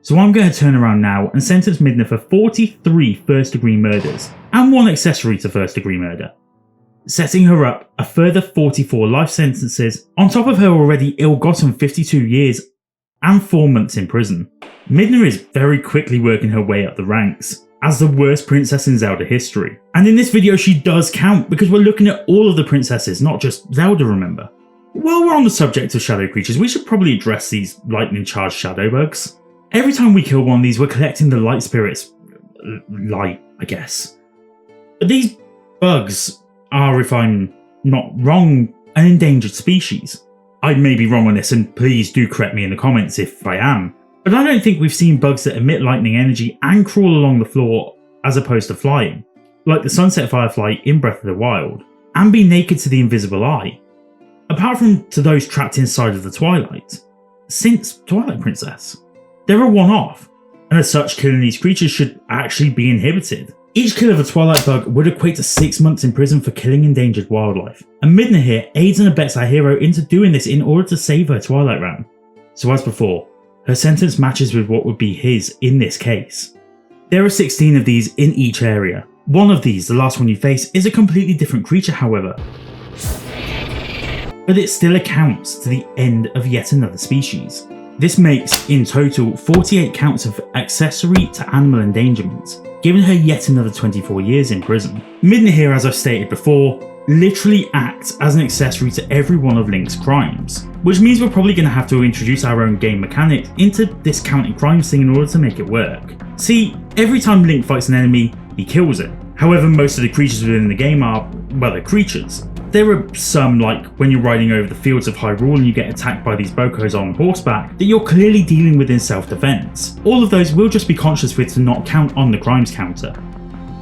So I'm going to turn around now and sentence Midna for 43 first-degree murders, and 1 accessory to first-degree murder, setting her up a further 44 life sentences on top of her already ill-gotten 52 years and 4 months in prison. Midna is very quickly working her way up the ranks as the worst princess in Zelda history. And in this video she does count because we're looking at all of the princesses, not just Zelda, remember. While we're on the subject of shadow creatures, we should probably address these lightning charged shadow bugs. Every time we kill one of these, we're collecting the light spirits. Light, I guess. But these bugs are, if I'm not wrong, an endangered species. I may be wrong on this, and please do correct me in the comments if I am. But I don't think we've seen bugs that emit lightning energy and crawl along the floor as opposed to flying, like the Sunset Firefly in Breath of the Wild, and be naked to the invisible eye. Apart from to those trapped inside of the Twilight, since Twilight Princess. They're a one-off, and as such killing these creatures should actually be inhibited. Each kill of a Twilight bug would equate to 6 months in prison for killing endangered wildlife, and Midna here aids and abets our hero into doing this in order to save her Twilight Realm. So as before, her sentence matches with what would be his in this case. There are 16 of these in each area. One of these, the last one you face, is a completely different creature however, but it still accounts to the end of yet another species. This makes, in total, 48 counts of accessory to animal endangerment, giving her yet another 24 years in prison. Midna here, as I've stated before, literally acts as an accessory to every one of Link's crimes, which means we're probably going to have to introduce our own game mechanics into this counting crimes thing in order to make it work. See, every time Link fights an enemy, he kills it. However, most of the creatures within the game are, well, they're creatures. There are some, like when you're riding over the fields of Hyrule and you get attacked by these bokos on horseback, that you're clearly dealing with in self-defense. All of those will just be conscious with to not count on the crimes counter,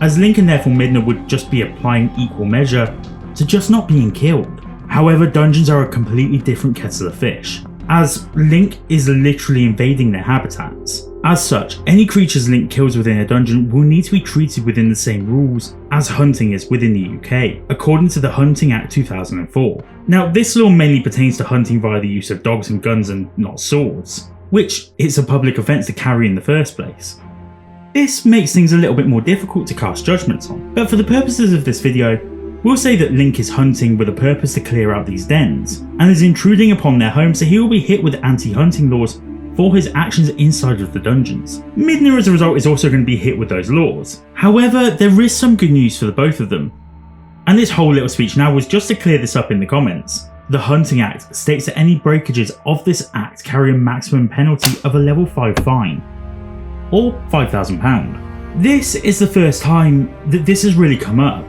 as Link and therefore Midna would just be applying equal measure to just not being killed. However, dungeons are a completely different kettle of fish, as Link is literally invading their habitats. As such, any creatures Link kills within a dungeon will need to be treated within the same rules as hunting is within the UK, according to the Hunting Act 2004. Now, this law mainly pertains to hunting via the use of dogs and guns and not swords, which it's a public offence to carry in the first place. This makes things a little bit more difficult to cast judgments on, but for the purposes of this video, we'll say that Link is hunting with a purpose to clear out these dens, and is intruding upon their home, so he will be hit with anti-hunting laws for his actions inside of the dungeons. Midna as a result is also going to be hit with those laws. However, there is some good news for the both of them, and this whole little speech now was just to clear this up in the comments. The Hunting Act states that any breakages of this act carry a maximum penalty of a level 5 fine, or £5,000. This is the first time that this has really come up,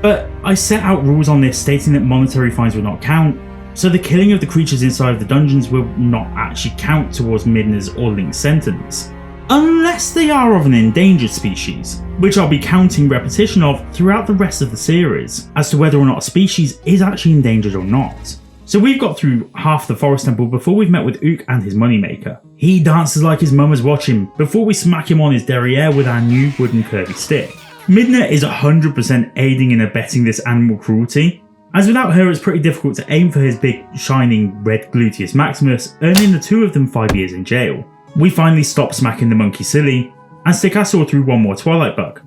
but I set out rules on this stating that monetary fines will not count, so the killing of the creatures inside of the dungeons will not actually count towards Midna's or Link's sentence, unless they are of an endangered species, which I'll be counting repetition of throughout the rest of the series, as to whether or not a species is actually endangered or not. So we've got through half the forest temple before we've met with Ook and his moneymaker. He dances like his mum is watching before we smack him on his derriere with our new wooden curvy stick. Midna is 100% aiding and abetting this animal cruelty, as without her it's pretty difficult to aim for his big shining red gluteus maximus, earning the two of them 5 years in jail. We finally stop smacking the monkey silly and stick our sword through one more Twilight bug,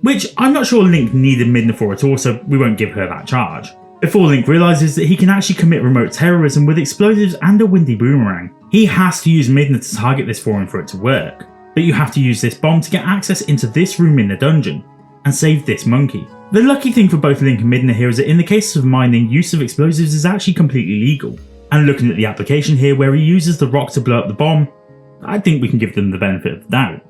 which I'm not sure Link needed Midna for at all, so we won't give her that charge, before Link realises that he can actually commit remote terrorism with explosives and a windy boomerang. He has to use Midna to target this for him for it to work, but you have to use this bomb to get access into this room in the dungeon and save this monkey. The lucky thing for both Link and Midna here is that in the case of mining, use of explosives is actually completely legal, and looking at the application here where he uses the rock to blow up the bomb, I think we can give them the benefit of the doubt.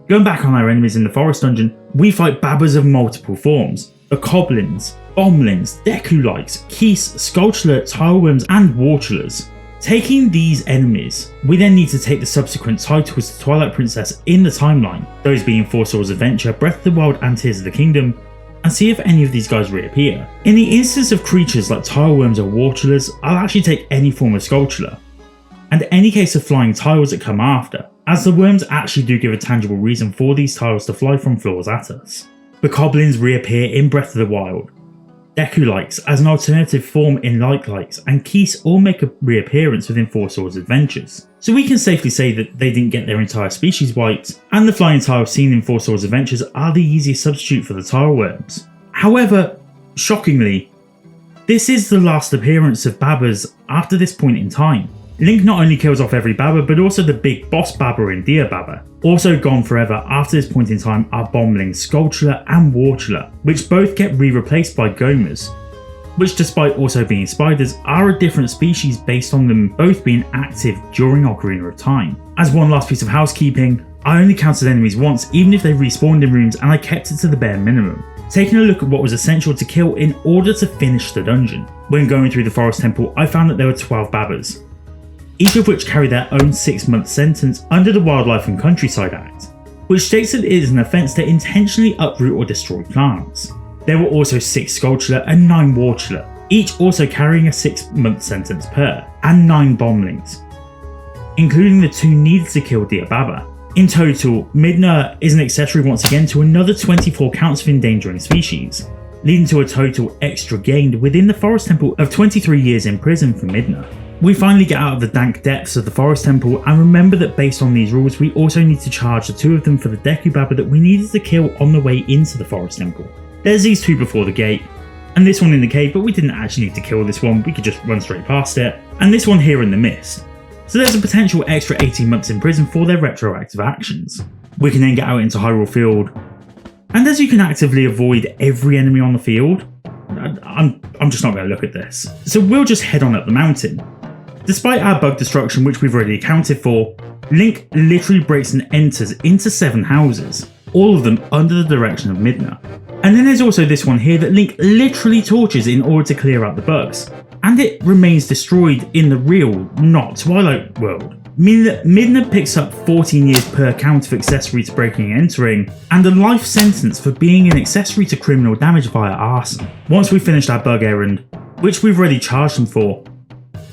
Going back on our enemies in the forest dungeon, we fight babbas of multiple forms, bokoblins, bomblins, deku-likes, keys, skulltula, tileworms and warchulas. Taking these enemies, we then need to take the subsequent titles to Twilight Princess in the timeline, those being Four Swords Adventure, Breath of the Wild and Tears of the Kingdom, and see if any of these guys reappear. In the instance of creatures like tileworms or warchulas, I'll actually take any form of skulltula, and any case of flying tiles that come after, as the worms actually do give a tangible reason for these tiles to fly from floors at us. Bokoblins reappear in Breath of the Wild, Deku-likes as an alternative form in Like-likes, and Keys all make a reappearance within Four Swords Adventures. So we can safely say that they didn't get their entire species wiped, and the flying tiles seen in Four Swords Adventures are the easiest substitute for the tileworms. However, shockingly, this is the last appearance of babbas after this point in time. Link not only kills off every babba, but also the big boss babba in Dear Babba. Also gone forever after this point in time are Bomblings, Skulltula and Warchula, which both get replaced by Gomas, which despite also being spiders, are a different species based on them both being active during Ocarina of Time. As one last piece of housekeeping, I only counted enemies once even if they respawned in rooms, and I kept it to the bare minimum, taking a look at what was essential to kill in order to finish the dungeon. When going through the forest temple, I found that there were 12 babbas, each of which carry their own 6-month sentence under the Wildlife and Countryside Act, which states that it is an offence to intentionally uproot or destroy plants. There were also 6 Skulltula and 9 Warchula, each also carrying a 6-month sentence per, and 9 Bomblings, including the 2 needed to kill Dear Babba. In total, Midna is an accessory once again to another 24 counts of endangering species, leading to a total extra gained within the Forest Temple of 23 years in prison for Midna. We finally get out of the dank depths of the Forest Temple, and remember that based on these rules we also need to charge the 2 of them for the Deku Babba that we needed to kill on the way into the Forest Temple. There's these 2 before the gate, and this one in the cave, but we didn't actually need to kill this one, we could just run straight past it, and this one here in the mist. So there's a potential extra 18 months in prison for their retroactive actions. We can then get out into Hyrule Field, and as you can actively avoid every enemy on the field, I'm just not going to look at this. So we'll just head on up the mountain. Despite our bug destruction, which we've already accounted for, Link literally breaks and enters into 7 houses, all of them under the direction of Midna. And then there's also this one here that Link literally torches in order to clear out the bugs, and it remains destroyed in the real, not Twilight world, meaning that Midna picks up 14 years per count of accessory to breaking and entering, and a life sentence for being an accessory to criminal damage via arson. Once we've finished our bug errand, which we've already charged them for,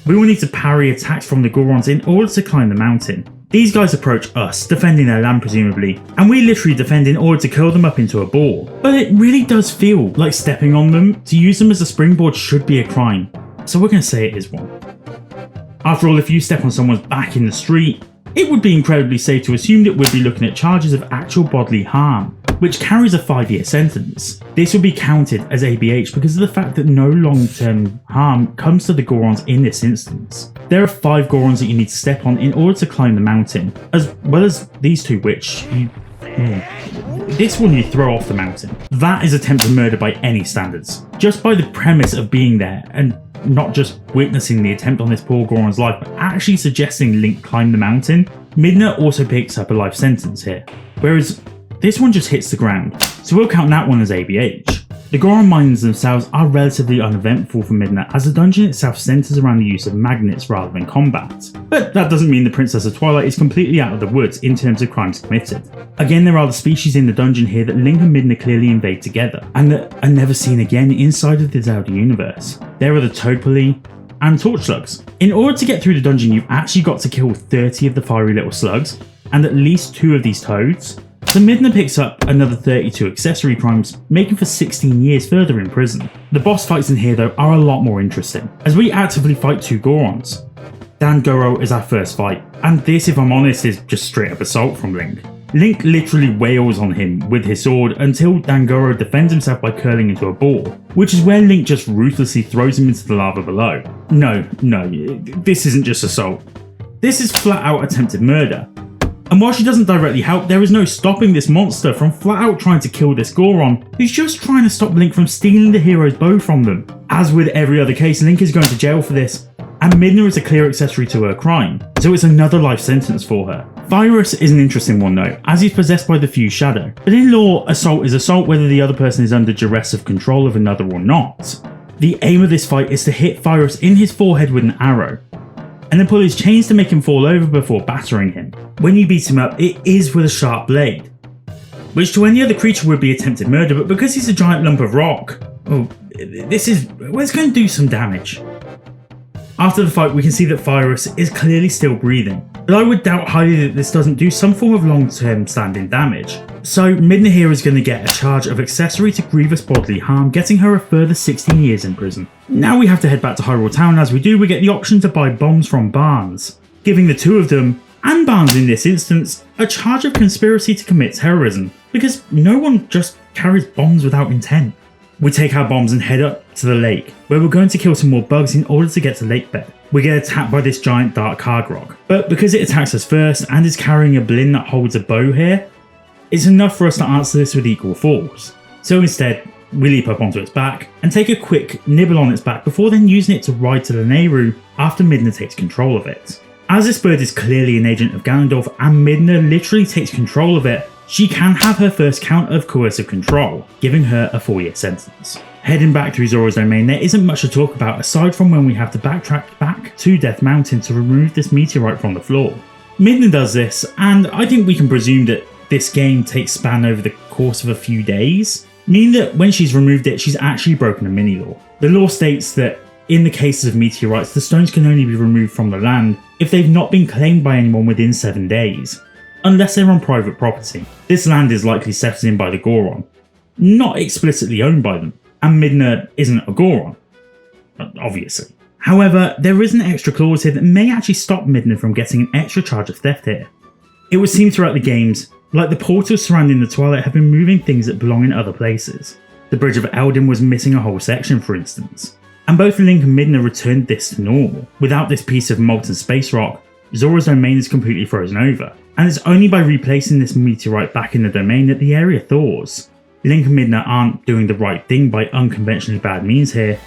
we will need to parry attacks from the Gorons in order to climb the mountain. These guys approach us, defending their land presumably, and we literally defend in order to curl them up into a ball. But it really does feel like stepping on them. To use them as a springboard should be a crime, so we're going to say it is one. After all, if you step on someone's back in the street, it would be incredibly safe to assume that we'd be looking at charges of actual bodily harm, which carries a 5-year sentence. This will be counted as ABH because of the fact that no long-term harm comes to the Gorons in this instance. There are 5 Gorons that you need to step on in order to climb the mountain, as well as these 2 which this one you throw off the mountain. That is attempted murder by any standards. Just by the premise of being there and not just witnessing the attempt on this poor Goron's life, but actually suggesting Link climb the mountain, Midna also picks up a life sentence here, whereas this one just hits the ground, so we'll count that one as ABH. The Goron mines themselves are relatively uneventful for Midna, as the dungeon itself centres around the use of magnets rather than combat. But that doesn't mean the Princess of Twilight is completely out of the woods in terms of crimes committed. Again, there are the species in the dungeon here that Link and Midna clearly invade together, and that are never seen again inside of the Zelda universe. There are the Toadpally and Torch Slugs. In order to get through the dungeon, you've actually got to kill 30 of the fiery little slugs, and at least 2 of these toads. So Midna picks up another 32 accessory crimes, making for 16 years further in prison. The boss fights in here though are a lot more interesting, as we actively fight 2 Gorons. Dangoro is our first fight, and this, if I'm honest, is just straight up assault from Link. Link literally wails on him with his sword until Dangoro defends himself by curling into a ball, which is where Link just ruthlessly throws him into the lava below. No, this isn't just assault. This is flat out attempted murder. And while she doesn't directly help, there is no stopping this monster from flat out trying to kill this Goron, who's just trying to stop Link from stealing the hero's bow from them. As with every other case, Link is going to jail for this, and Midna is a clear accessory to her crime, so it's another life sentence for her. Virus is an interesting one though, as he's possessed by the Fused Shadow, but in law, assault is assault whether the other person is under duress of control of another or not. The aim of this fight is to hit Virus in his forehead with an arrow, and then pull his chains to make him fall over before battering him. When you beat him up, it is with a sharp blade, which to any other creature would be attempted murder, but because he's a giant lump of rock, it's going to do some damage. After the fight, we can see that Virus is clearly still breathing, but I would doubt highly that this doesn't do some form of long-term standing damage. So Midna here is going to get a charge of accessory to grievous bodily harm, getting her a further 16 years in prison. Now we have to head back to Hyrule Town. As we do, we get the option to buy bombs from Barnes, giving the 2 of them, and Barnes in this instance, a charge of conspiracy to commit terrorism, because no one just carries bombs without intent. We take our bombs and head up to the lake, where we're going to kill some more bugs in order to get to Lakebed. We get attacked by this giant dark Cargrog, but because it attacks us first and is carrying a Blinn that holds a bow here, it's enough for us to answer this with equal force. So instead, we leap up onto its back and take a quick nibble on its back before then using it to ride to the Nehru after Midna takes control of it. As this bird is clearly an agent of Ganondorf and Midna literally takes control of it, she can have her first count of coercive control, giving her a 4-year sentence. Heading back through Zora's domain, there isn't much to talk about aside from when we have to backtrack back to Death Mountain to remove this meteorite from the floor. Midna does this, and I think we can presume that this game takes span over the course of a few days, meaning that when she's removed it, she's actually broken a mini-law. The law states that in the cases of meteorites, the stones can only be removed from the land if they've not been claimed by anyone within 7 days, unless they're on private property. This land is likely settled in by the Goron, not explicitly owned by them, and Midna isn't a Goron, obviously. However, there is an extra clause here that may actually stop Midna from getting an extra charge of theft here. It would seem throughout the games like the portals surrounding the Twilight have been moving things that belong in other places. The Bridge of Eldin was missing a whole section, for instance, and both Link and Midna returned this to normal. Without this piece of molten space rock, Zora's domain is completely frozen over, and it's only by replacing this meteorite back in the domain that the area thaws. Link and Midna aren't doing the right thing by unconventionally bad means here.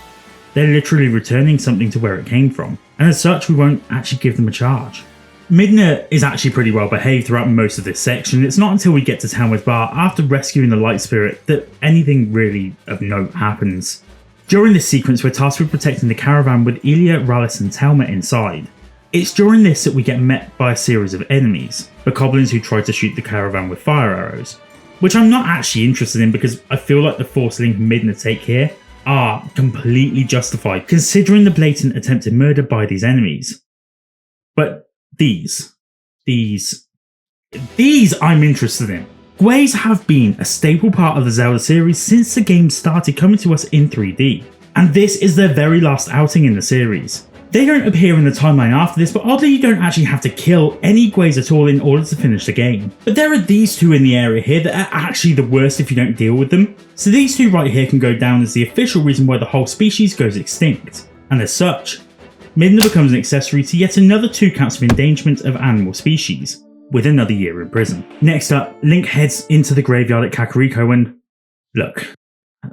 They're literally returning something to where it came from, and as such we won't actually give them a charge. Midna is actually pretty well behaved throughout most of this section. It's not until we get to town with Bar after rescuing the Light Spirit that anything really of note happens. During this sequence we're tasked with protecting the caravan with Elia, Rallis and Telma inside. It's during this that we get met by a series of enemies, the goblins who try to shoot the caravan with fire arrows, which I'm not actually interested in because I feel like the force Link and Midna take here are completely justified considering the blatant attempted murder by these enemies. But these I'm interested in. Gways have been a staple part of the Zelda series since the game started coming to us in 3D, and this is their very last outing in the series. They don't appear in the timeline after this, but oddly you don't actually have to kill any Gways at all in order to finish the game. But there are these two in the area here that are actually the worst if you don't deal with them. So these two right here can go down as the official reason why the whole species goes extinct, and as such, Midna becomes an accessory to yet another 2 counts of endangerment of animal species, with another year in prison. Next up, Link heads into the graveyard at Kakariko and... Look,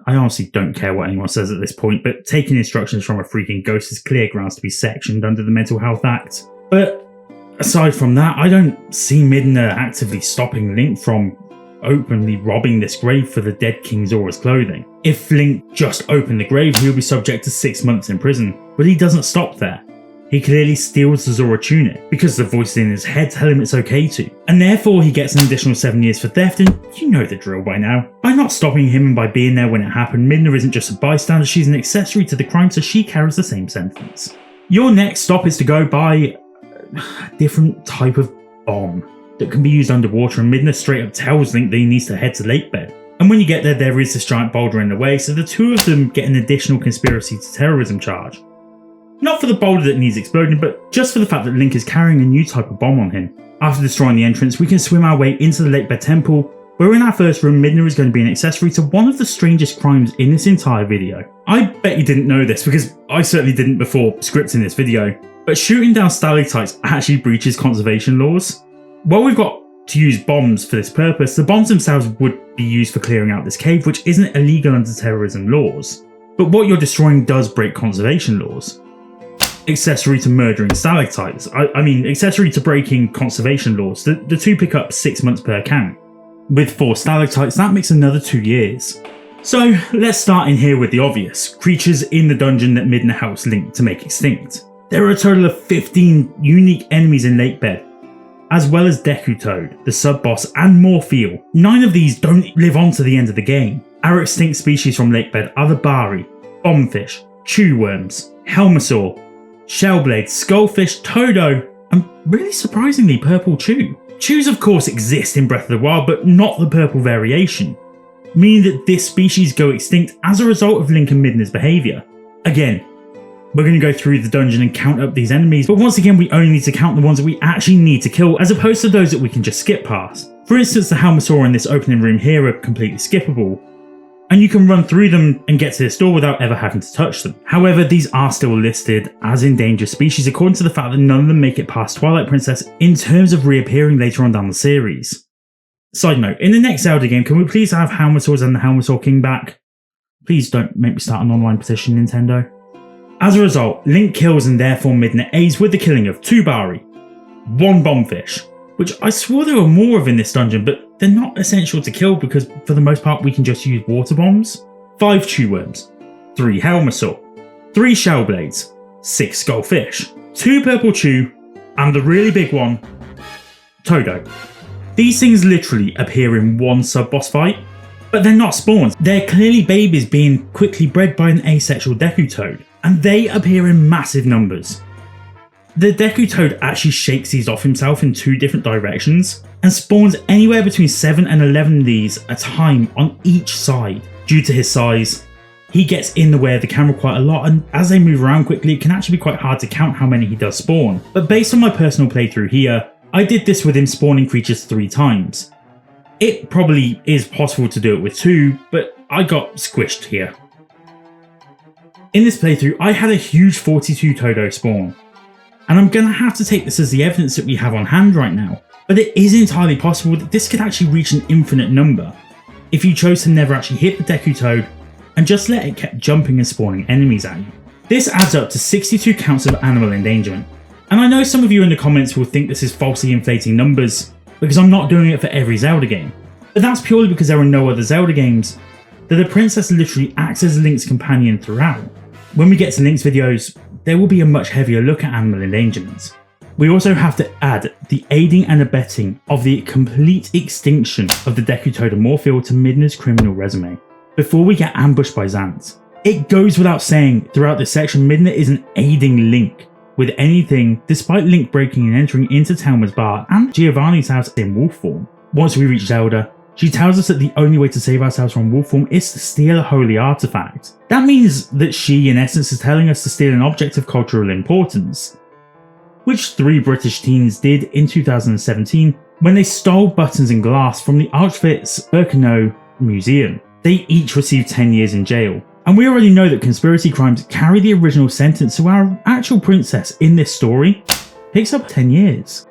I honestly don't care what anyone says at this point, but taking instructions from a freaking ghost is clear grounds to be sectioned under the Mental Health Act. But aside from that, I don't see Midna actively stopping Link from openly robbing this grave for the dead King Zora's clothing. If Link just opened the grave, he'll be subject to 6 months in prison, but he doesn't stop there. He clearly steals the Zora tunic because the voices in his head tell him it's okay to, and therefore he gets an additional 7 years for theft, and you know the drill by now. By not stopping him and by being there when it happened, Midna isn't just a bystander, she's an accessory to the crime, so she carries the same sentence. Your next stop is to go buy a different type of bomb that can be used underwater, and Midna straight up tells Link that he needs to head to Lakebed. And when you get there is this giant boulder in the way, so the two of them get an additional conspiracy to terrorism charge. Not for the boulder that needs exploding, but just for the fact that Link is carrying a new type of bomb on him. After destroying the entrance, we can swim our way into the Lakebed Temple, where in our first room Midna is going to be an accessory to one of the strangest crimes in this entire video. I bet you didn't know this, because I certainly didn't before scripting this video, but shooting down stalactites actually breaches conservation laws. While we've got to use bombs for this purpose, the bombs themselves would be used for clearing out this cave, which isn't illegal under terrorism laws. But what you're destroying does break conservation laws. Accessory to murdering stalactites. I mean, accessory to breaking conservation laws. The two pick up 6 months per count. With 4 stalactites, that makes another 2 years. So let's start in here with the obvious. Creatures in the dungeon that Midna helps Link to make extinct. There are a total of 15 unique enemies in Lakebed, as well as Deku Toad, the sub-boss, and Morpheal. 9 of these don't live on to the end of the game. Our extinct species from Lakebed are the Bari, Bombfish, Chewworms, Helmasaur, Shellblade, Skullfish, Todo, and really surprisingly Purple Chew. Chews of course exist in Breath of the Wild, but not the purple variation, meaning that this species go extinct as a result of Link and Midna's behaviour. Again, we're going to go through the dungeon and count up these enemies, but once again we only need to count the ones that we actually need to kill as opposed to those that we can just skip past. For instance, the Helmasaur in this opening room here are completely skippable, and you can run through them and get to this door without ever having to touch them. However, these are still listed as endangered species according to the fact that none of them make it past Twilight Princess in terms of reappearing later on down the series. Side note, in the next Zelda game, can we please have Helmasaurs and the Helmasaur King back? Please don't make me start an online petition, Nintendo. As a result, Link kills and therefore Midna aids with the killing of 2 Bari, 1 Bombfish, which I swore there were more of in this dungeon, but they're not essential to kill because for the most part we can just use water bombs, 5 Chewworms, 3 Helmasaur, 3 Shellblades, 6 Skullfish, 2 Purple Chew, and the really big one, Todo. These things literally appear in one sub-boss fight, but they're not spawns. They're clearly babies being quickly bred by an asexual Deku Toad, and they appear in massive numbers. The Deku Toad actually shakes these off himself in 2 different directions, and spawns anywhere between 7 and 11 of these at a time on each side. Due to his size, he gets in the way of the camera quite a lot, and as they move around quickly it can actually be quite hard to count how many he does spawn. But based on my personal playthrough here, I did this with him spawning creatures 3 times. It probably is possible to do it with 2, but I got squished here. In this playthrough, I had a huge 42 Todo spawn, and I'm gonna have to take this as the evidence that we have on hand right now, but it is entirely possible that this could actually reach an infinite number. if you chose to never actually hit the Deku Toad and just let it keep jumping and spawning enemies at you. This adds up to 62 counts of animal endangerment. And I know some of you in the comments will think this is falsely inflating numbers because I'm not doing it for every Zelda game. But that's purely because there are no other Zelda games that the princess literally acts as Link's companion throughout. When we get to Link's videos, there will be a much heavier look at animal endangerments. We also have to add the aiding and abetting of the complete extinction of the Deku Toad and Morphle to Midna's criminal resume, before we get ambushed by Zant. It goes without saying throughout this section, Midna isn't aiding Link with anything, despite Link breaking and entering into Telma's bar and Giovanni's house in wolf form. Once we reach Zelda, she tells us that the only way to save ourselves from wolf form is to steal a holy artifact. That means that she, in essence, is telling us to steal an object of cultural importance, which 3 British teens did in 2017 when they stole buttons and glass from the Auschwitz-Birkenau Museum. They each received 10 years in jail. And we already know that conspiracy crimes carry the original sentence, so our actual princess in this story picks up 10 years.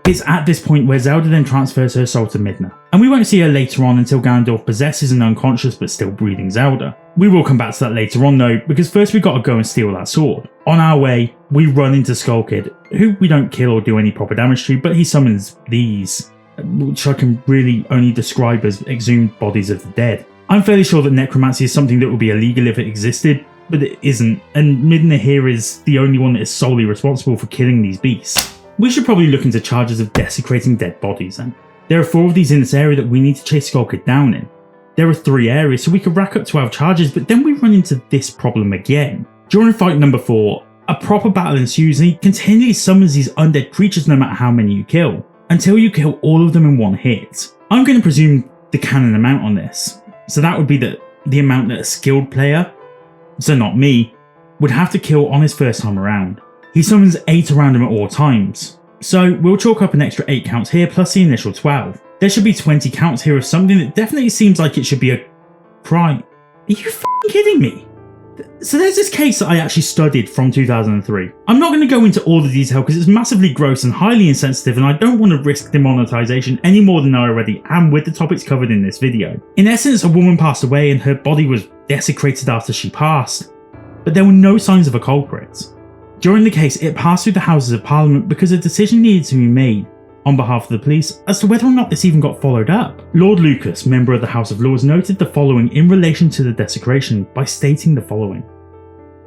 It's at this point where Zelda then transfers her soul to Midna, and we won't see her later on until Ganondorf possesses an unconscious but still breathing Zelda. We will come back to that later on though, because first we've got to go and steal that sword. On our way, we run into Skull Kid, who we don't kill or do any proper damage to, but he summons these, which I can really only describe as exhumed bodies of the dead. I'm fairly sure that necromancy is something that would be illegal if it existed, but it isn't, and Midna here is the only one that is solely responsible for killing these beasts. We should probably look into charges of desecrating dead bodies then. There are 4 of these in this area that we need to chase Skull Kid down in. There are 3 areas, so we could rack up 12 charges, but then we run into this problem again. During fight number 4, a proper battle ensues and he continually summons these undead creatures no matter how many you kill, until you kill all of them in one hit. I'm going to presume the canon amount on this, so that would be the amount that a skilled player, so not me, would have to kill on his first time around. He summons 8 around him at all times, so we'll chalk up an extra 8 counts here plus the initial 12. There should be 20 counts here of something that definitely seems like it should be a crime. Are you f***ing kidding me? So there's this case that I actually studied from 2003. I'm not going to go into all the detail because it's massively gross and highly insensitive, and I don't want to risk demonetization any more than I already am with the topics covered in this video. In essence, a woman passed away and her body was desecrated after she passed, but there were no signs of a culprit. During the case, it passed through the Houses of Parliament because a decision needed to be made on behalf of the police as to whether or not this even got followed up. Lord Lucas, member of the House of Lords, noted the following in relation to the desecration by stating the following.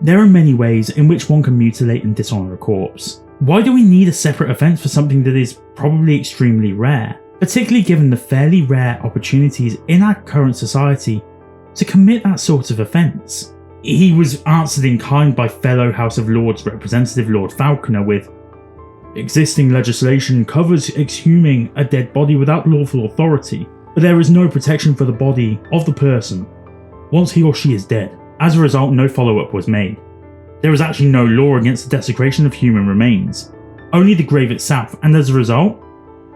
There are many ways in which one can mutilate and dishonour a corpse. Why do we need a separate offence for something that is probably extremely rare, particularly given the fairly rare opportunities in our current society to commit that sort of offence? He was answered in kind by fellow House of Lords representative Lord Falconer with, existing legislation covers exhuming a dead body without lawful authority, but there is no protection for the body of the person once he or she is dead. As a result, no follow-up was made. There is actually no law against the desecration of human remains, only the grave itself, and as a result,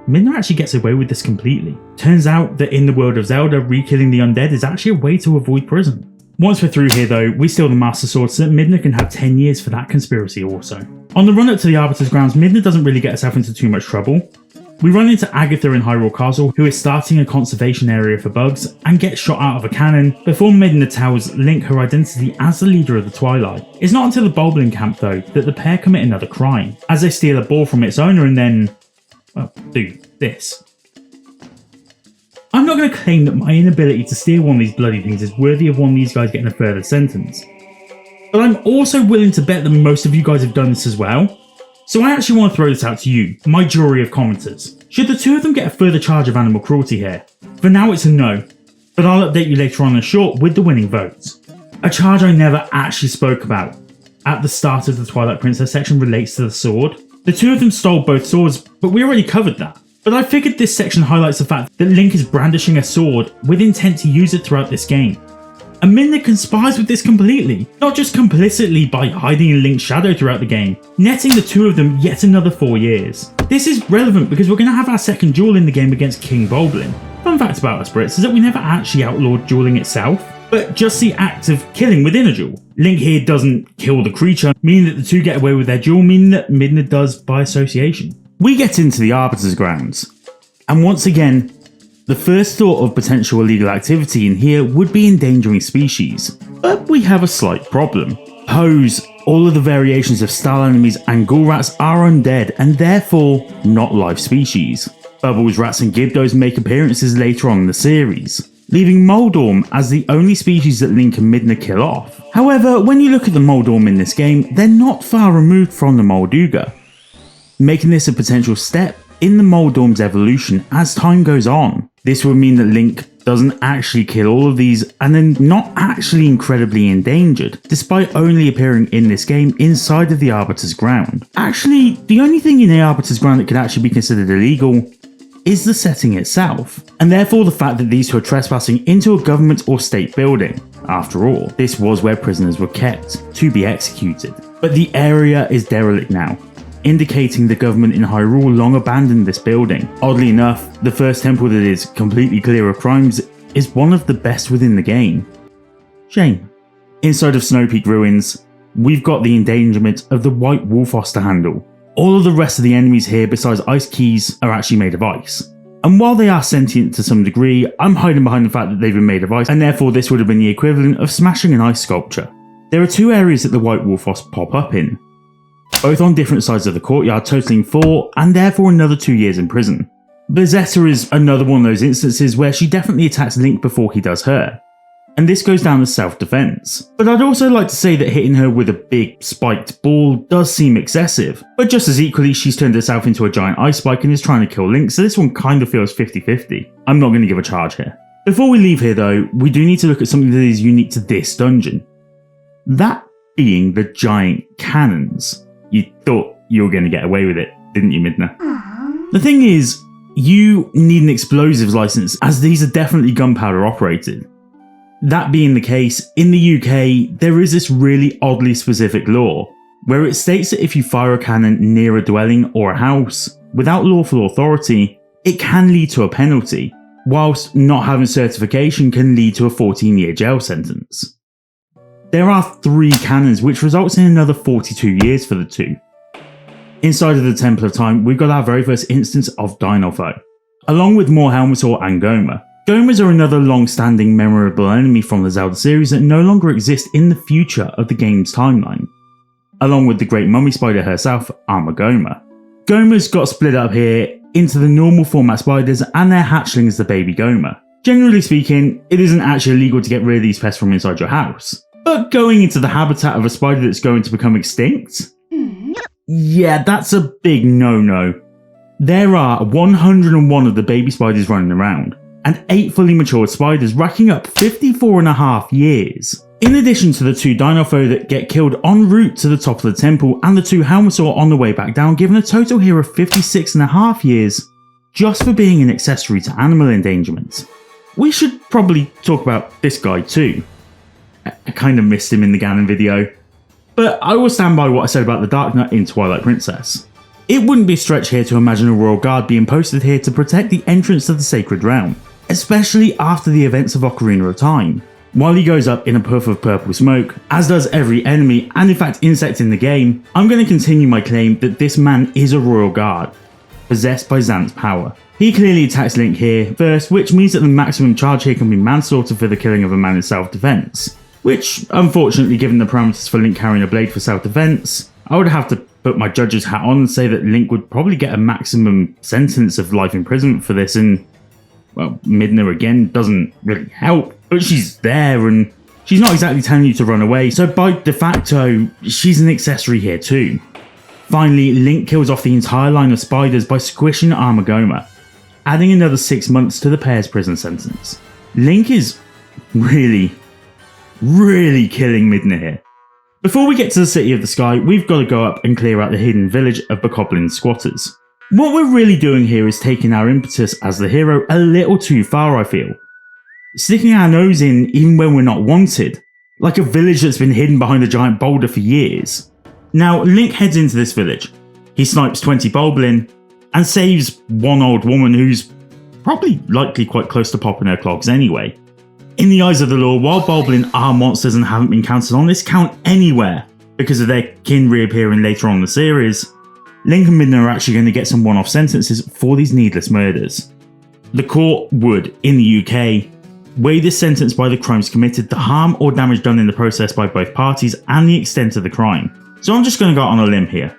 Midna actually gets away with this completely. Turns out that in the world of Zelda, re-killing the undead is actually a way to avoid prison. Once we're through here though, we steal the Master Sword so that Midna can have 10 years for that conspiracy also. On the run up to the Arbiter's grounds, Midna doesn't really get herself into too much trouble. We run into Agatha in Hyrule Castle, who is starting a conservation area for bugs, and gets shot out of a cannon before Midna tells Link her identity as the leader of the Twilight. It's not until the Boblin camp though that the pair commit another crime, as they steal a boar from its owner and then, well, do this. I'm not going to claim that my inability to steal one of these bloody things is worthy of one of these guys getting a further sentence, but I'm also willing to bet that most of you guys have done this as well. So I actually want to throw this out to you, my jury of commenters. Should the 2 of them get a further charge of animal cruelty here? For now it's a no, but I'll update you later on in short with the winning votes. A charge I never actually spoke about at the start of the Twilight Princess section relates to the sword. The 2 of them stole both swords, but we already covered that. But I figured this section highlights the fact that Link is brandishing a sword with intent to use it throughout this game. And Midna conspires with this completely, not just complicitly by hiding in Link's shadow throughout the game, netting the 2 of them yet another 4 years. This is relevant because we're going to have our second duel in the game against King Boblin. Fun fact about us Brits is that we never actually outlawed dueling itself, but just the act of killing within a duel. Link here doesn't kill the creature, meaning that the 2 get away with their duel, meaning that Midna does by association. We get into the Arbiter's grounds, and once again, The first thought of potential illegal activity in here would be endangering species, but we have a slight problem. Hose, all of the variations of style enemies and ghoul rats are undead and therefore not live species. Bubbles, rats and Gibdos make appearances later on in the series, leaving Moldorm as the only species that Link and Midna kill off. However, when you look at the Moldorm in this game, they're not far removed from the Molduga, making this a potential step in the Moldorm's evolution as time goes on. This would mean that Link doesn't actually kill all of these and then not actually incredibly endangered, despite only appearing in this game inside of the Arbiter's ground. Actually, the only thing in the Arbiter's ground that could actually be considered illegal is the setting itself, and therefore the fact that these two are trespassing into a government or state building. After all, this was where prisoners were kept to be executed. But the area is derelict now, indicating the government in Hyrule long abandoned this building. Oddly enough, the first temple that is completely clear of crimes is one of the best within the game. Shame. Inside of Snow Peak Ruins, we've got the endangerment of the White Wolf to handle. All of the rest of the enemies here besides Ice Keys are actually made of ice. And while they are sentient to some degree, I'm hiding behind the fact that they've been made of ice, and therefore this would have been the equivalent of smashing an ice sculpture. There are two areas that the White Wolf pop up in, both on different sides of the courtyard, totaling 4 and therefore another 2 years in prison. Beretta is another one of those instances where she definitely attacks Link before he does her, and this goes down as self-defense. But I'd also like to say that hitting her with a big spiked ball does seem excessive, but just as equally she's turned herself into a giant ice spike and is trying to kill Link, so this one kind of feels 50-50. I'm not going to give a charge here. Before we leave here though, we do need to look at something that is unique to this dungeon. That being the giant cannons. You thought you were going to get away with it, didn't you, Midna? The thing is, you need an explosives license as these are definitely gunpowder operated. That being the case, in the UK, there is this really oddly specific law, where it states that if you fire a cannon near a dwelling or a house, without lawful authority, it can lead to a penalty, whilst not having certification can lead to a 14-year jail sentence. There are 3 cannons, which results in another 42 years for the 2. Inside of the Temple of Time, we've got our very first instance of Dinolfo, along with more Helmasaur and Goma. Gomas are another long-standing memorable enemy from the Zelda series that no longer exist in the future of the game's timeline, along with the great mummy spider herself, Armagoma. Gomas got split up here into the normal format spiders and their hatchlings, the baby Goma. Generally speaking, it isn't actually illegal to get rid of these pests from inside your house, but going into the habitat of a spider that's going to become extinct? Yeah, that's a big no-no. There are 101 of the baby spiders running around, and 8 fully matured spiders racking up 54.5 years. In addition to the 2 Dinolfo that get killed en route to the top of the temple and the 2 Helmasaur on the way back down, giving a total here of 56.5 years just for being an accessory to animal endangerment. We should probably talk about this guy too. I kind of missed him in the Ganon video, but I will stand by what I said about the Dark Knight in Twilight Princess. It wouldn't be a stretch here to imagine a royal guard being posted here to protect the entrance to the Sacred Realm, especially after the events of Ocarina of Time. While he goes up in a puff of purple smoke, as does every enemy and in fact insect in the game, I'm going to continue my claim that this man is a royal guard, possessed by Zant's power. He clearly attacks Link here first, which means that the maximum charge here can be manslaughter for the killing of a man in self-defense, which, unfortunately, given the parameters for Link carrying a blade for self-defense, I would have to put my judge's hat on and say that Link would probably get a maximum sentence of life imprisonment for this, and, well, Midna again doesn't really help, but she's there and she's not exactly telling you to run away, so by de facto, she's an accessory here too. Finally, Link kills off the entire line of spiders by squishing Armagoma, adding another 6 months to the pair's prison sentence. Link is really killing Midna here. Before we get to the City of the Sky, we've got to go up and clear out the hidden village of Bokoblin squatters. What we're really doing here is taking our impetus as the hero a little too far, I feel. Sticking our nose in even when we're not wanted, like a village that's been hidden behind a giant boulder for years. Now, Link heads into this village. He snipes 20 Boblin and saves one old woman who's probably likely quite close to popping her clogs anyway. In the eyes of the law, while Boblin are monsters and haven't been counted on this count anywhere because of their kin reappearing later on in the series, Link and Midna are actually going to get some one-off sentences for these needless murders. The court would, in the UK, weigh the sentence by the crimes committed, the harm or damage done in the process by both parties, and the extent of the crime. So I'm just going to go out on a limb here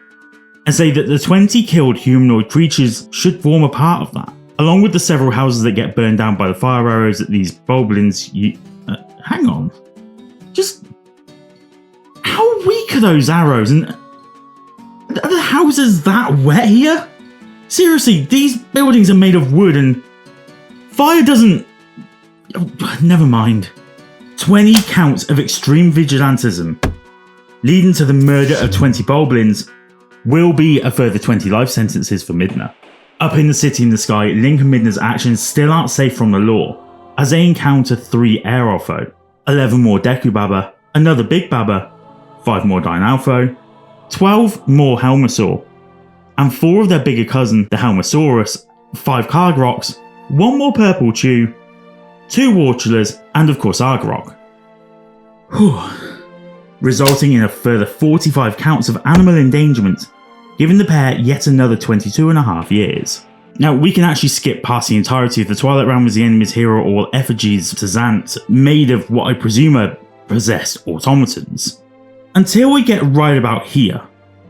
and say that the 20 killed humanoid creatures should form a part of that, along with the several houses that get burned down by the fire arrows that these boblins hang on. Just how weak are those arrows, and are the houses that wet here? Seriously, these buildings are made of wood and fire doesn't... Oh, never mind. 20 counts of extreme vigilantism leading to the murder of 20 boblins will be a further 20 life sentences for Midna. Up in the city in the sky, Link and Midna's actions still aren't safe from the law, as they encounter 3 Aerolfo, 11 more Deku Baba, another Big Baba, 5 more Dynalfo, 12 more Helmasaur, and 4 of their bigger cousin, the Helmasaurus, 5 Kargroks, 1 more Purple Chew, 2 Warchulers, and of course Argrok. Resulting in a further 45 counts of animal endangerment, giving the pair yet another 22.5 years. Now, we can actually skip past the entirety of the Twilight Realm as the enemy's hero all effigies to Zant, made of what I presume are possessed automatons. Until we get right about here,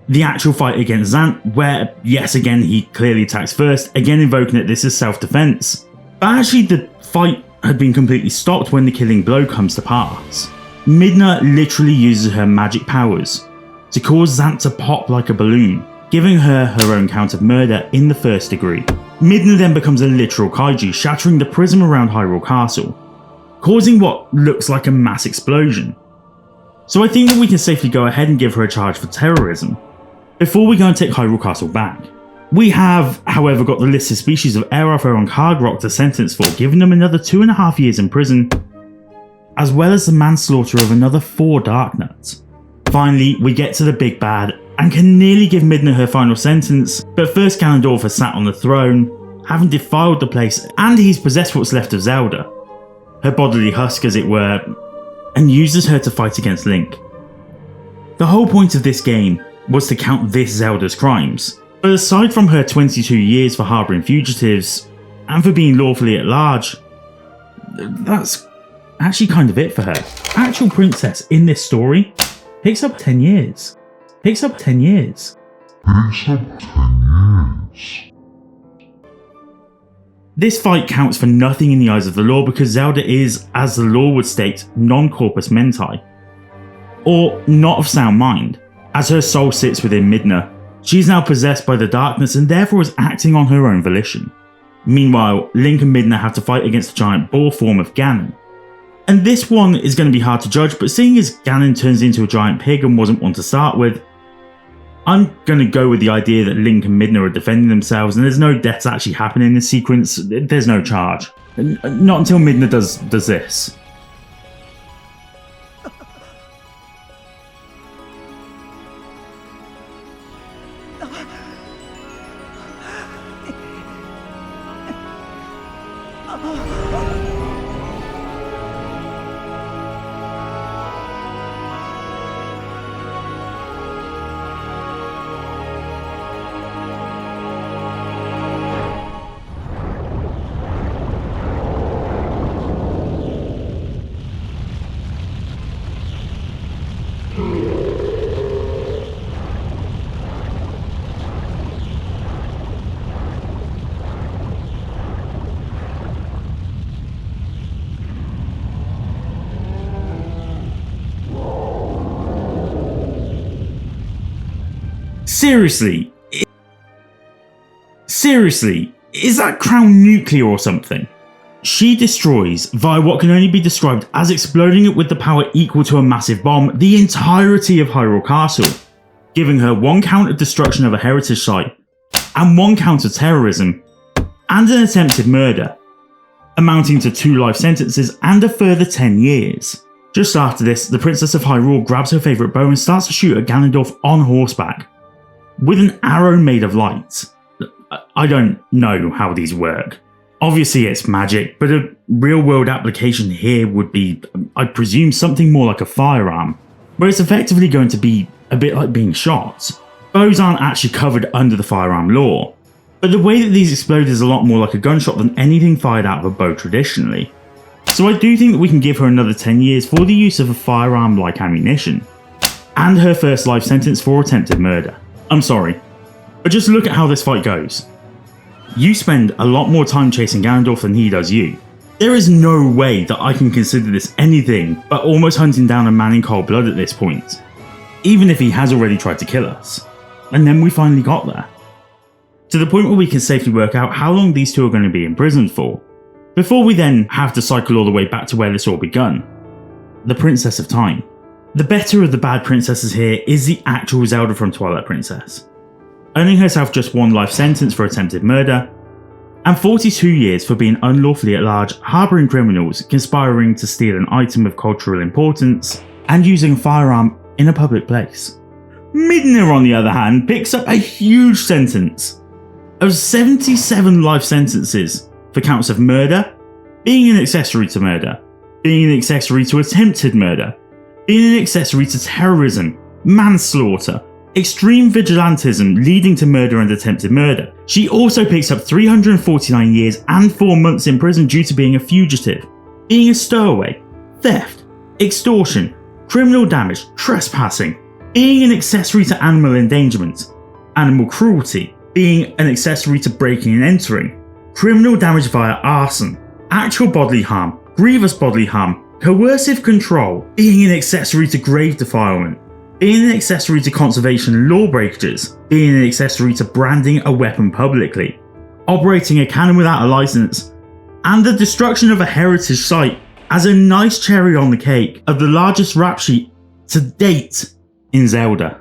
the actual fight against Zant, where, yes again, he clearly attacks first, again invoking that this is self-defense. But actually the fight had been completely stopped when the killing blow comes to pass. Midna literally uses her magic powers to cause Zant to pop like a balloon, giving her her own count of murder in the first degree. Midna then becomes a literal kaiju, shattering the prism around Hyrule Castle, causing what looks like a mass explosion. So I think that we can safely go ahead and give her a charge for terrorism, before we go and take Hyrule Castle back. We have, however, got the listed species of Aerolfo and Kargrok to sentence for, giving them another 2.5 years in prison, as well as the manslaughter of another 4 Darknuts. Finally, we get to the big bad, and can nearly give Midna her final sentence, but first Ganondorf has sat on the throne, having defiled the place, and he's possessed what's left of Zelda, her bodily husk as it were, and uses her to fight against Link. The whole point of this game was to count this Zelda's crimes, but aside from her 22 years for harbouring fugitives, and for being lawfully at large, that's actually kind of it for her. Actual princess in this story picks up 10 years. Picks up 10 years. This fight counts for nothing in the eyes of the law because Zelda is, as the law would state, non-corpus mentis, or not of sound mind. As her soul sits within Midna, she is now possessed by the darkness and therefore is acting on her own volition. Meanwhile, Link and Midna have to fight against the giant boar form of Ganon. And this one is going to be hard to judge, but seeing as Ganon turns into a giant pig and wasn't one to start with, I'm going to go with the idea that Link and Midna are defending themselves and there's no deaths actually happening in this sequence. There's no charge. Not until Midna does this. Seriously, is that crown nuclear or something? She destroys, via what can only be described as exploding it with the power equal to a massive bomb, the entirety of Hyrule Castle, giving her 1 count of destruction of a heritage site, and 1 count of terrorism, and an attempted murder, amounting to 2 life sentences and a further 10 years. Just after this, the Princess of Hyrule grabs her favourite bow and starts to shoot at Ganondorf on horseback, with an arrow made of light. I don't know how these work. Obviously it's magic, but a real world application here would be, I presume, something more like a firearm, where it's effectively going to be a bit like being shot. Bows aren't actually covered under the firearm law, but the way that these explode is a lot more like a gunshot than anything fired out of a bow traditionally. So I do think that we can give her another 10 years for the use of a firearm like ammunition, and her first life sentence for attempted murder. I'm sorry, but just look at how this fight goes. You spend a lot more time chasing Ganondorf than he does you. There is no way that I can consider this anything but almost hunting down a man in cold blood at this point, even if he has already tried to kill us. And then we finally got there, to the point where we can safely work out how long these two are going to be imprisoned for, before we then have to cycle all the way back to where this all begun, the Princess of Time. The better of the bad princesses here is the actual Zelda from Twilight Princess, earning herself just 1 life sentence for attempted murder, and 42 years for being unlawfully at large, harbouring criminals, conspiring to steal an item of cultural importance, and using a firearm in a public place. Midna, on the other hand, picks up a huge sentence of 77 life sentences for counts of murder, being an accessory to murder, being an accessory to attempted murder, being an accessory to terrorism, manslaughter, extreme vigilantism leading to murder and attempted murder. She also picks up 349 years and 4 months in prison due to being a fugitive, being a stowaway, theft, extortion, criminal damage, trespassing, being an accessory to animal endangerment, animal cruelty, being an accessory to breaking and entering, criminal damage via arson, actual bodily harm, grievous bodily harm, coercive control, being an accessory to grave defilement, being an accessory to conservation law breakages, being an accessory to branding a weapon publicly, operating a cannon without a license, and the destruction of a heritage site as a nice cherry on the cake of the largest rap sheet to date in Zelda.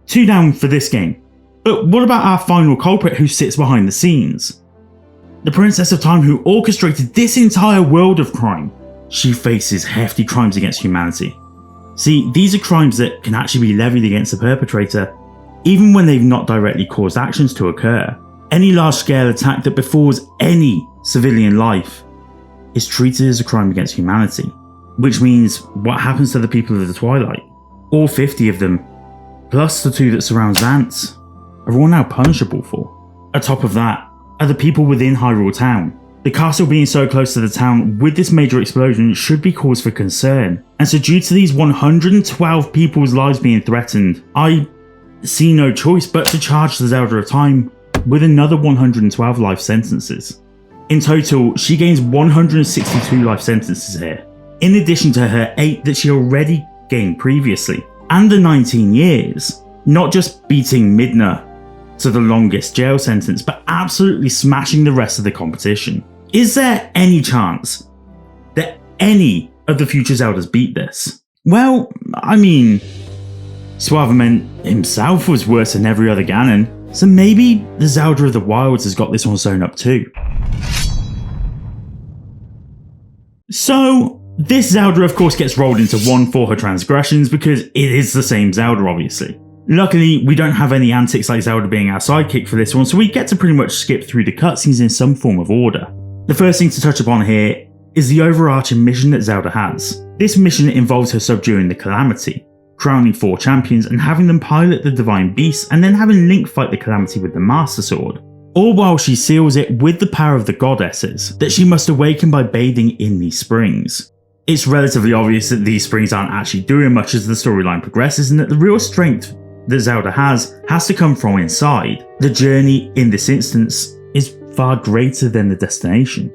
2 down for this game. But what about our final culprit who sits behind the scenes? The Princess of Time who orchestrated this entire world of crime. She faces hefty crimes against humanity. See, these are crimes that can actually be levied against the perpetrator, even when they've not directly caused actions to occur. Any large-scale attack that befalls any civilian life is treated as a crime against humanity, which means what happens to the people of the Twilight? All 50 of them, plus the 2 that surround Zant, are all now punishable for. Atop of that are the people within Hyrule Town. The castle being so close to the town with this major explosion should be cause for concern, and so due to these 112 people's lives being threatened, I see no choice but to charge the Zelda of Time with another 112 life sentences. In total, she gains 162 life sentences here, in addition to her 8 that she already gained previously, and the 19 years, not just beating Midna to the longest jail sentence, but absolutely smashing the rest of the competition. Is there any chance that any of the future Zeldas beat this? Well, I mean, Suavemente himself was worse than every other Ganon, so maybe the Zelda of the Wilds has got this one sewn up too. So, this Zelda of course gets rolled into 1 for her transgressions because it is the same Zelda obviously. Luckily, we don't have any antics like Zelda being our sidekick for this one, so we get to pretty much skip through the cutscenes in some form of order. The first thing to touch upon here is the overarching mission that Zelda has. This mission involves her subduing the Calamity, crowning 4 champions and having them pilot the Divine Beasts and then having Link fight the Calamity with the Master Sword. All while she seals it with the power of the goddesses that she must awaken by bathing in these springs. It's relatively obvious that these springs aren't actually doing much as the storyline progresses and that the real strength that Zelda has to come from inside. The journey in this instance is far greater than the destination.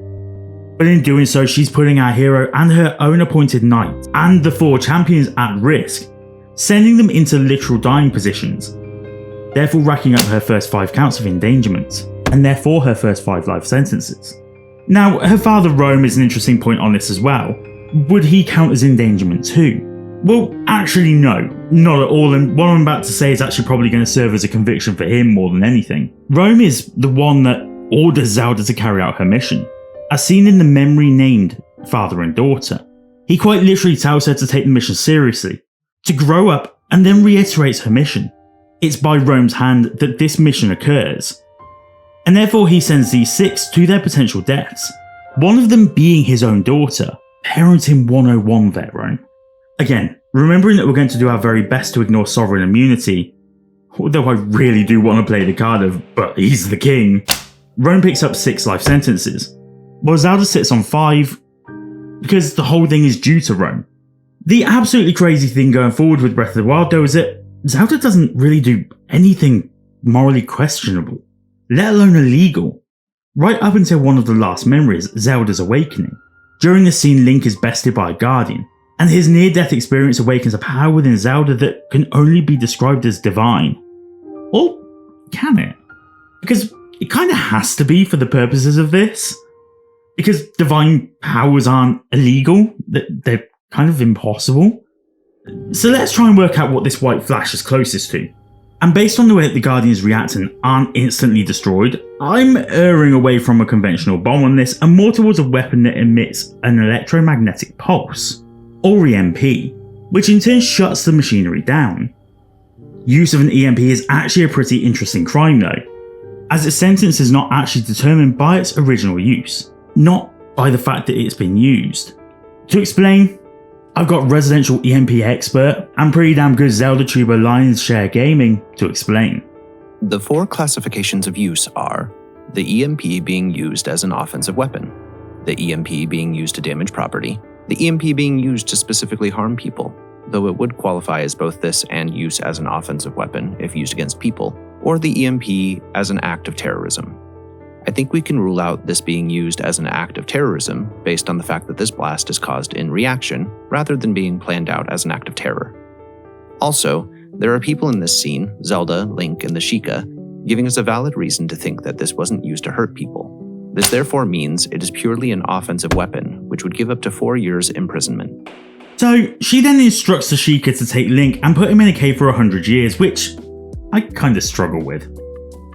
But in doing so, she's putting our hero and her own appointed knight and the 4 champions at risk, sending them into literal dying positions, therefore racking up her first 5 counts of endangerment, and therefore her first 5 life sentences. Now, her father Rome is an interesting point on this as well. Would he count as endangerment too? Well, actually no, not at all, and what I'm about to say is actually probably going to serve as a conviction for him more than anything. Rome is the one that orders Zelda to carry out her mission, as seen in the memory named Father and Daughter. He quite literally tells her to take the mission seriously, to grow up, and then reiterates her mission. It's by Rome's hand that this mission occurs, and therefore he sends these 6 to their potential deaths, one of them being his own daughter. Parenting 101 there, Rome. Again, remembering that we're going to do our very best to ignore sovereign immunity, although I really do want to play the card of, but he's the king. Rome picks up 6 life sentences, while Zelda sits on 5 because the whole thing is due to Rome. The absolutely crazy thing going forward with Breath of the Wild though is that Zelda doesn't really do anything morally questionable, let alone illegal. Right up until one of the last memories, Zelda's awakening. During this scene, Link is bested by a guardian, and his near-death experience awakens a power within Zelda that can only be described as divine. Or can it? Because it kind of has to be for the purposes of this. Because divine powers aren't illegal, they're kind of impossible. So let's try and work out what this white flash is closest to. And based on the way that the Guardians react and aren't instantly destroyed, I'm erring away from a conventional bomb on this and more towards a weapon that emits an electromagnetic pulse, or EMP, which in turn shuts the machinery down. Use of an EMP is actually a pretty interesting crime though, as its sentence is not actually determined by its original use, not by the fact that it's been used. To explain, I've got residential EMP expert and pretty damn good Zelda tuber Lions Share Gaming to explain. The 4 classifications of use are the EMP being used as an offensive weapon, the EMP being used to damage property, the EMP being used to specifically harm people, though it would qualify as both this and use as an offensive weapon if used against people, or the EMP as an act of terrorism. I think we can rule out this being used as an act of terrorism based on the fact that this blast is caused in reaction rather than being planned out as an act of terror. Also, there are people in this scene, Zelda, Link, and the Sheikah, giving us a valid reason to think that this wasn't used to hurt people. This therefore means it is purely an offensive weapon, which would give up to 4 years imprisonment. So she then instructs the Sheikah to take Link and put him in a cave for 100 years, which I kinda struggle with.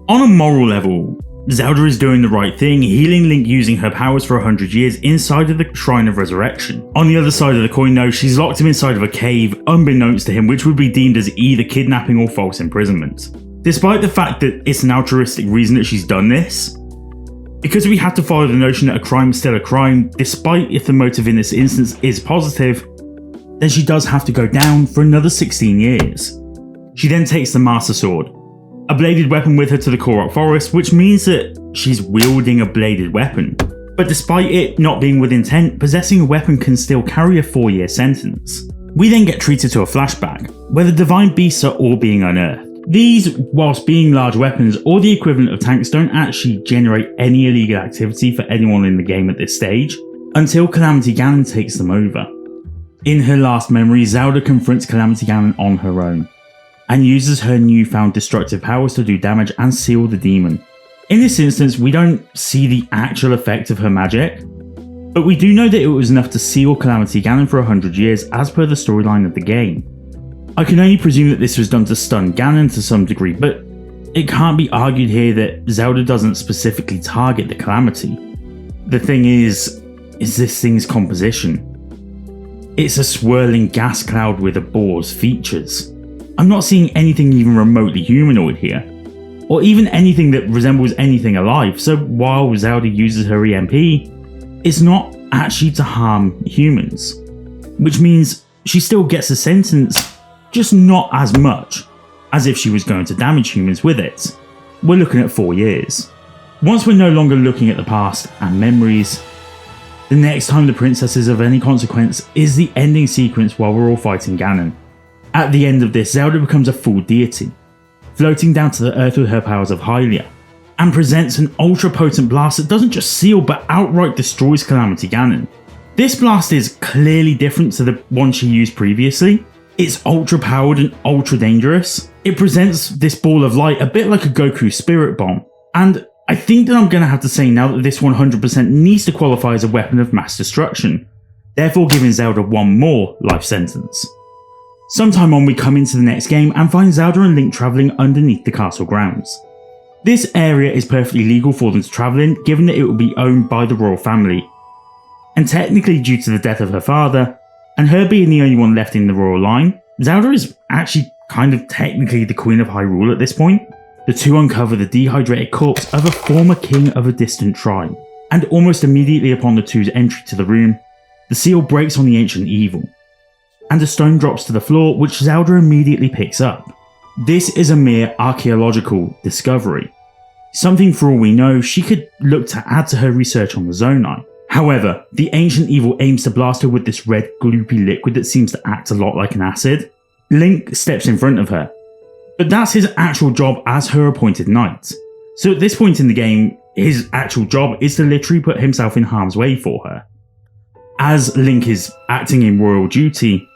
On a moral level, Zelda is doing the right thing, healing Link using her powers for 100 years inside of the Shrine of Resurrection. On the other side of the coin though, she's locked him inside of a cave, unbeknownst to him, which would be deemed as either kidnapping or false imprisonment. Despite the fact that it's an altruistic reason that she's done this, because we have to follow the notion that a crime is still a crime, despite if the motive in this instance is positive, then she does have to go down for another 16 years. She then takes the Master Sword, a bladed weapon, with her to the Korok Forest, which means that she's wielding a bladed weapon. But despite it not being with intent, possessing a weapon can still carry a 4-year sentence. We then get treated to a flashback, where the divine beasts are all being unearthed. These, whilst being large weapons or the equivalent of tanks, don't actually generate any illegal activity for anyone in the game at this stage, until Calamity Ganon takes them over. In her last memory, Zelda confronts Calamity Ganon on her own, and uses her newfound destructive powers to do damage and seal the demon. In this instance, we don't see the actual effect of her magic, but we do know that it was enough to seal Calamity Ganon for 100 years as per the storyline of the game. I can only presume that this was done to stun Ganon to some degree, but it can't be argued here that Zelda doesn't specifically target the Calamity. The thing is this thing's composition. It's a swirling gas cloud with a boar's features. I'm not seeing anything even remotely humanoid here, or even anything that resembles anything alive, so while Zelda uses her EMP, it's not actually to harm humans, which means she still gets a sentence, just not as much as if she was going to damage humans with it. We're looking at 4 years. Once we're no longer looking at the past and memories, the next time the princess is of any consequence is the ending sequence while we're all fighting Ganon. At the end of this, Zelda becomes a full deity, floating down to the earth with her powers of Hylia, and presents an ultra potent blast that doesn't just seal but outright destroys Calamity Ganon. This blast is clearly different to the one she used previously. It's ultra powered and ultra dangerous. It presents this ball of light a bit like a Goku Spirit Bomb, and I think that I'm going to have to say now that this 100% needs to qualify as a weapon of mass destruction, therefore giving Zelda one more life sentence. Sometime on, we come into the next game and find Zelda and Link travelling underneath the castle grounds. This area is perfectly legal for them to travel in, given that it will be owned by the royal family, and technically due to the death of her father, and her being the only one left in the royal line, Zelda is actually kind of technically the Queen of Hyrule at this point. The two uncover the dehydrated corpse of a former king of a distant tribe, and almost immediately upon the two's entry to the room, the seal breaks on the ancient evil, and a stone drops to the floor, which Zelda immediately picks up. This is a mere archaeological discovery, something for all we know she could look to add to her research on the Zonai. However, the ancient evil aims to blast her with this red gloopy liquid that seems to act a lot like an acid. Link steps in front of her, but that's his actual job as her appointed knight. So at this point in the game, his actual job is to literally put himself in harm's way for her. As Link is acting in royal duty,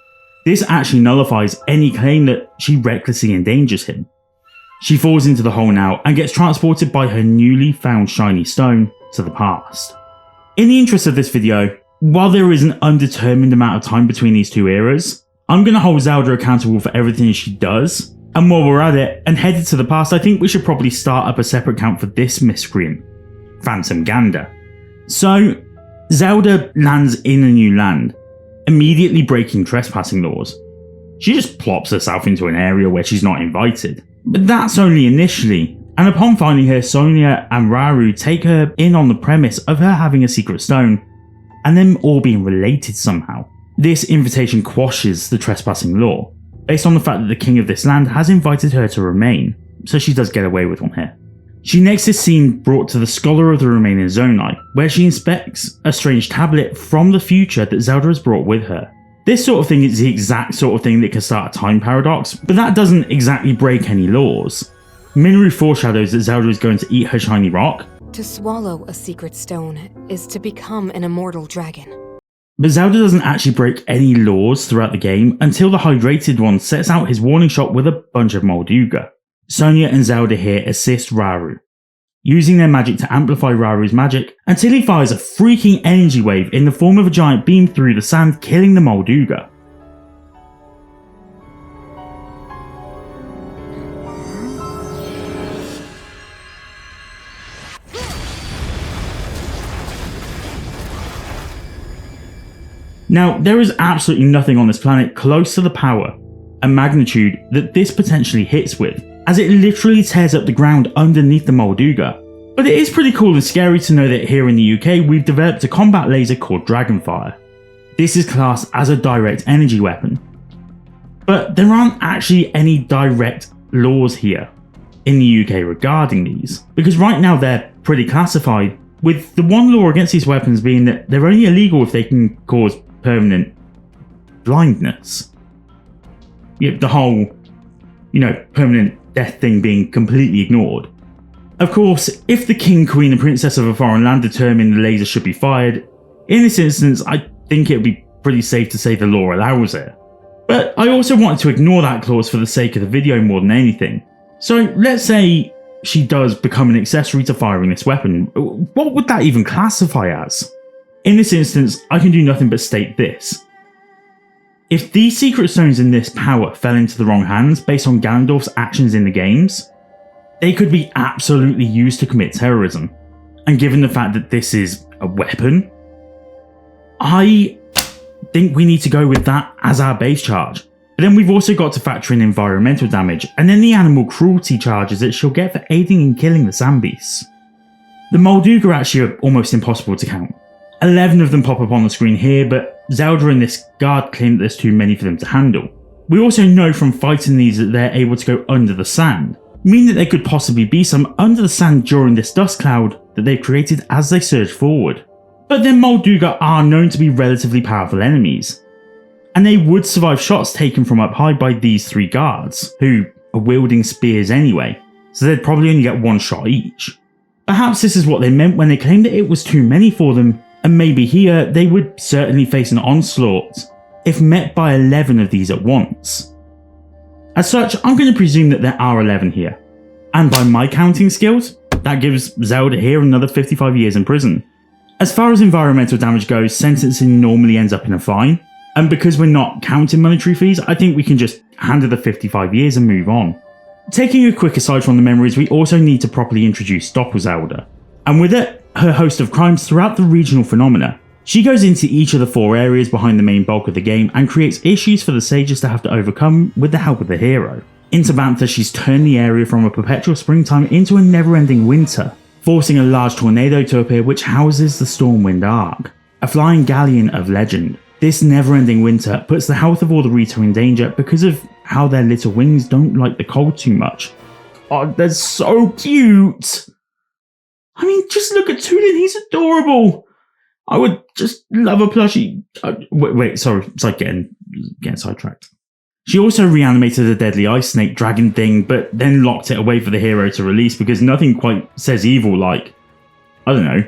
this actually nullifies any claim that she recklessly endangers him. She falls into the hole now and gets transported by her newly found shiny stone to the past. In the interest of this video, while there is an undetermined amount of time between these two eras, I'm going to hold Zelda accountable for everything she does, and while we're at it and headed to the past, I think we should probably start up a separate count for this miscreant, Phantom Gander. So, Zelda lands in a new land, immediately breaking trespassing laws. She just plops herself into an area where she's not invited. But that's only initially, and upon finding her, Sonia and Rauru take her in on the premise of her having a secret stone, and them all being related somehow. This invitation quashes the trespassing law, based on the fact that the king of this land has invited her to remain, so she does get away with one here. She next is seen brought to the Scholar of the Remaining Zonai, where she inspects a strange tablet from the future that Zelda has brought with her. This sort of thing is the exact sort of thing that can start a time paradox, but that doesn't exactly break any laws. Minoru foreshadows that Zelda is going to eat her shiny rock. To swallow a secret stone is to become an immortal dragon. But Zelda doesn't actually break any laws throughout the game until the Hydrated One sets out his warning shot with a bunch of Molduga. Sonia and Zelda here assist Rauru, using their magic to amplify Rauru's magic until he fires a freaking energy wave in the form of a giant beam through the sand, killing the Molduga. Now, there is absolutely nothing on this planet close to the power and magnitude that this potentially hits with, as it literally tears up the ground underneath the Molduga. But it is pretty cool and scary to know that here in the UK we've developed a combat laser called Dragonfire. This is classed as a direct energy weapon. But there aren't actually any direct laws here in the UK regarding these, because right now they're pretty classified, with the one law against these weapons being that they're only illegal if they can cause permanent blindness. Yeah, the whole, permanent death thing being completely ignored. Of course, if the king, queen and princess of a foreign land determine the laser should be fired, in this instance I think it would be pretty safe to say the law allows it. But I also wanted to ignore that clause for the sake of the video more than anything. So let's say she does become an accessory to firing this weapon. What would that even classify as? In this instance, I can do nothing but state this. If these secret stones in this power fell into the wrong hands based on Ganondorf's actions in the games, they could be absolutely used to commit terrorism. And given the fact that this is a weapon, I think we need to go with that as our base charge. But then we've also got to factor in environmental damage, and then the animal cruelty charges that she'll get for aiding in killing the sand beasts. The Molduga actually are almost impossible to count. 11 of them pop up on the screen here, but Zelda and this guard claim that there's too many for them to handle. We also know from fighting these that they're able to go under the sand, meaning that there could possibly be some under the sand during this dust cloud that they've created as they surge forward. But then Molduga are known to be relatively powerful enemies, and they would survive shots taken from up high by these three guards, who are wielding spears anyway, so they'd probably only get one shot each. Perhaps this is what they meant when they claimed that it was too many for them, and maybe here they would certainly face an onslaught if met by 11 of these at once. As such, I'm going to presume that there are 11 here, and by my counting skills, that gives Zelda here another 55 years in prison. As far as environmental damage goes, sentencing normally ends up in a fine, and because we're not counting monetary fees, I think we can just hand her the 55 years and move on. Taking a quick aside from the memories, we also need to properly introduce Doppel Zelda, and with it, her host of crimes throughout the regional phenomena. She goes into each of the 4 areas behind the main bulk of the game and creates issues for the sages to have to overcome with the help of the hero. In Tabantha, she's turned the area from a perpetual springtime into a never-ending winter, forcing a large tornado to appear which houses the Stormwind Ark, a flying galleon of legend. This never-ending winter puts the health of all the Rito in danger because of how their little wings don't like the cold too much. Oh, they're so cute! I mean, just look at Tulin, he's adorable. I would just love a plushie. Sorry, it's like getting sidetracked. She also reanimated a deadly ice snake dragon thing, but then locked it away for the hero to release because nothing quite says evil like, I don't know,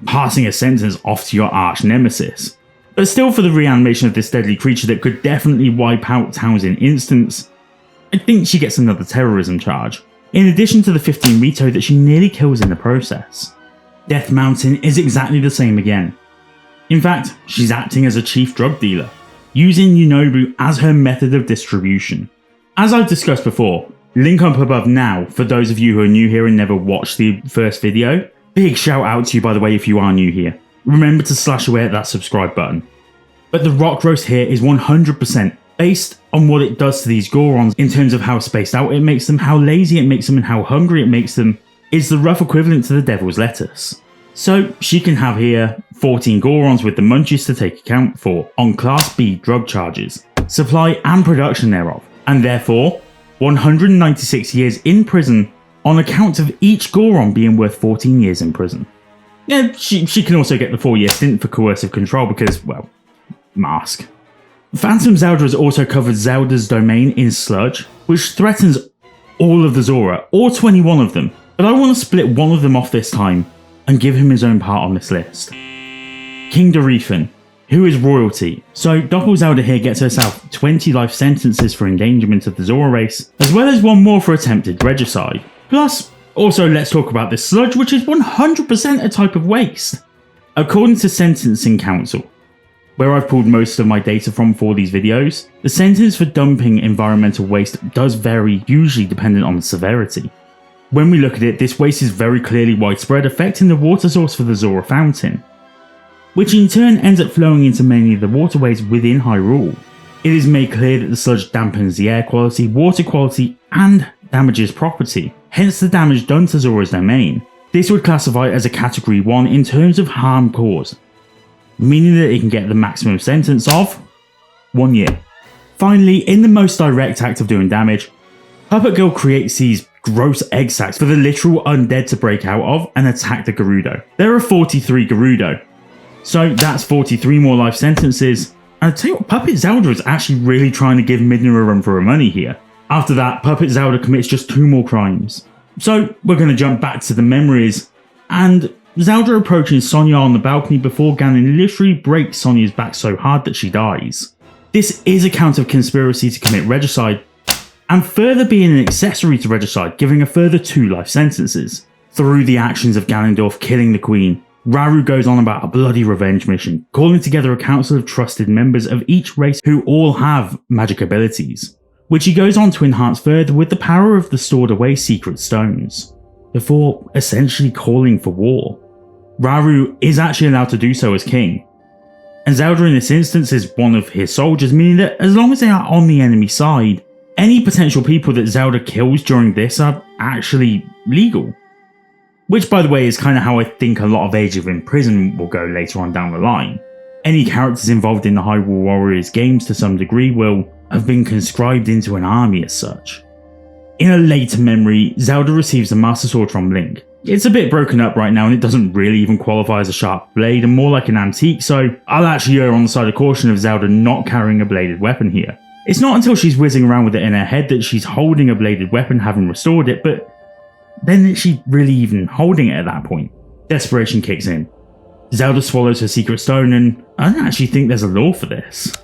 passing a sentence off to your arch nemesis. But still, for the reanimation of this deadly creature that could definitely wipe out towns in instants, I think she gets another terrorism charge, in addition to the 15 Rito that she nearly kills in the process. Death Mountain is exactly the same again. In fact, she's acting as a chief drug dealer, using Yunobu as her method of distribution. As I've discussed before, link up above now for those of you who are new here and never watched the first video. Big shout out to you, by the way, if you are new here. Remember to slash away at that subscribe button. But the rock roast here is 100% based on what it does to these Gorons in terms of how spaced out it makes them, how lazy it makes them, and how hungry it makes them. Is the rough equivalent to the devil's lettuce. So she can have here 14 Gorons with the munchies to take account for on Class B drug charges, supply and production thereof, and therefore 196 years in prison on account of each Goron being worth 14 years in prison. Yeah, she can also get the 4-year stint for coercive control because, well, mask. Phantom Zelda has also covered Zelda's domain in Sludge, which threatens all of the Zora, or 21 of them, but I want to split one of them off this time and give him his own part on this list. King Dorifan, who is royalty, so Doppel Zelda here gets herself 20 life sentences for endangerment of the Zora race, as well as one more for attempted regicide. Plus, also let's talk about this sludge, which is 100% a type of waste. According to Sentencing Council, where I've pulled most of my data from for these videos, the sentence for dumping environmental waste does vary, usually dependent on the severity. When we look at it, this waste is very clearly widespread, affecting the water source for the Zora Fountain, which in turn ends up flowing into many of the waterways within Hyrule. It is made clear that the sludge dampens the air quality, water quality, and damages property, hence the damage done to Zora's domain. This would classify as a Category 1 in terms of harm caused, meaning that it can get the maximum sentence of 1 year. Finally, in the most direct act of doing damage, Puppet Girl creates these gross egg sacs for the literal undead to break out of and attack the Gerudo. There are 43 Gerudo, so that's 43 more life sentences, and I tell you what, Puppet Zelda is actually really trying to give Midna a run for her money here. After that, Puppet Zelda commits just 2 more crimes. So we're going to jump back to the memories, and Zelda approaches Sonia on the balcony before Ganon literally breaks Sonia's back so hard that she dies. This is a count of conspiracy to commit regicide, and further being an accessory to regicide, giving a further 2 life sentences. Through the actions of Ganondorf killing the Queen, Rauru goes on about a bloody revenge mission, calling together a council of trusted members of each race who all have magic abilities, which he goes on to enhance further with the power of the stored away secret stones, before essentially calling for war. Rauru is actually allowed to do so as king, and Zelda in this instance is one of his soldiers, meaning that as long as they are on the enemy side, any potential people that Zelda kills during this are actually legal. Which, by the way, is kind of how I think a lot of Age of Imprisonment will go later on down the line. Any characters involved in the Hyrule Warriors games to some degree will have been conscribed into an army as such. In a later memory, Zelda receives a Master Sword from Link. It's a bit broken up right now and it doesn't really even qualify as a sharp blade and more like an antique, so I'll actually err on the side of caution of Zelda not carrying a bladed weapon here. It's not until she's whizzing around with it in her head that she's holding a bladed weapon having restored it, but then is she really even holding it at that point? Desperation kicks in. Zelda swallows her secret stone, and I don't actually think there's a law for this.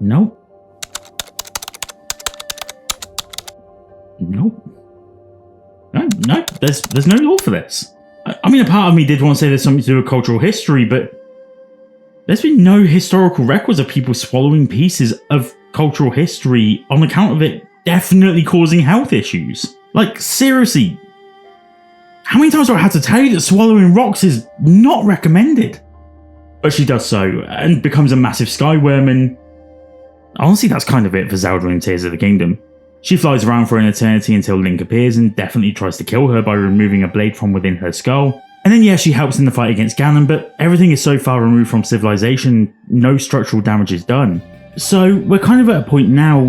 Nope. No, there's no law for this. I mean, a part of me did want to say there's something to do with cultural history, but there's been no historical records of people swallowing pieces of cultural history on account of it definitely causing health issues. Like, seriously, how many times do I have to tell you that swallowing rocks is not recommended? But she does so, and becomes a massive skyworm, and honestly that's kind of it for Zelda in Tears of the Kingdom. She flies around for an eternity until Link appears and definitely tries to kill her by removing a blade from within her skull. And then she helps in the fight against Ganon, but everything is so far removed from civilization, no structural damage is done. So we're kind of at a point now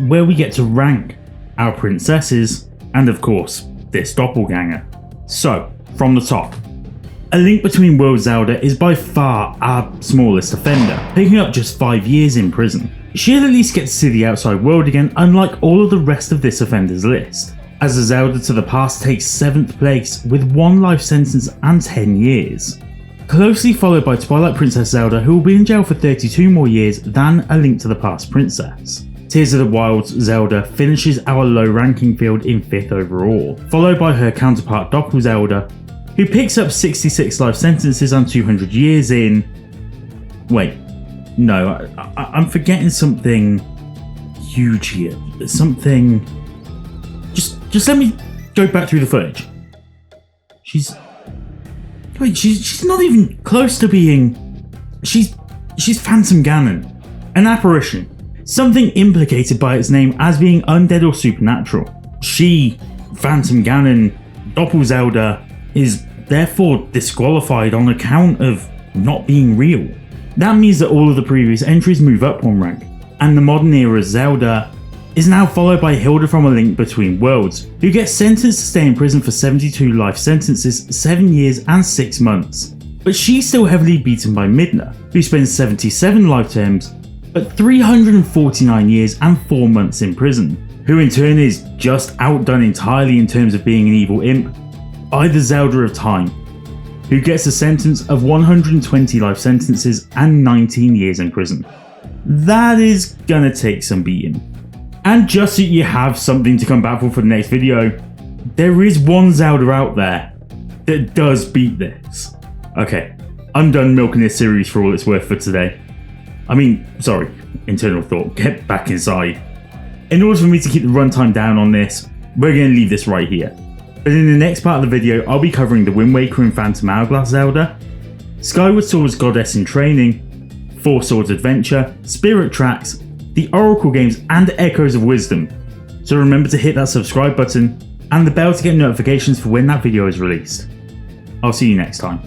where we get to rank our princesses, and of course, this doppelganger. So, from the top. A Link Between Worlds Zelda is by far our smallest offender, picking up just 5 years in prison. She'll at least get to see the outside world again, unlike all of the rest of this offender's list, as the Zelda to the Past takes 7th place with 1 life sentence and 10 years. Closely followed by Twilight Princess Zelda, who will be in jail for 32 more years than A Link to the Past Princess. Tears of the Wild's Zelda finishes our low ranking field in 5th overall, followed by her counterpart Doppel Zelda, who picks up 66 life sentences and 200 years in... Wait, no, I'm forgetting something huge here. Something... Just let me go back through the footage. She's not even close to being... She's Phantom Ganon, an apparition. Something implicated by its name as being undead or supernatural. She, Phantom Ganon, Doppel Zelda, is therefore disqualified on account of not being real. That means that all of the previous entries move up 1 rank, and the modern era Zelda is now followed by Hilda from A Link Between Worlds, who gets sentenced to stay in prison for 72 life sentences, 7 years and 6 months. But she's still heavily beaten by Midna, who spends 77 life terms, but 349 years and 4 months in prison, who in turn is just outdone entirely in terms of being an evil imp by the Zelda of Time, who gets a sentence of 120 life sentences and 19 years in prison. That is gonna take some beating. And just so you have something to come back for the next video, there is one Zelda out there that does beat this. Okay, I'm done milking this series for all it's worth for today. Sorry, internal thought, get back inside. In order for me to keep the runtime down on this, we're going to leave this right here. But in the next part of the video, I'll be covering the Wind Waker and Phantom Hourglass Zelda, Skyward Sword's Goddess in Training, Four Swords Adventure, Spirit Tracks, the Oracle games and Echoes of Wisdom. So remember to hit that subscribe button and the bell to get notifications for when that video is released. I'll see you next time.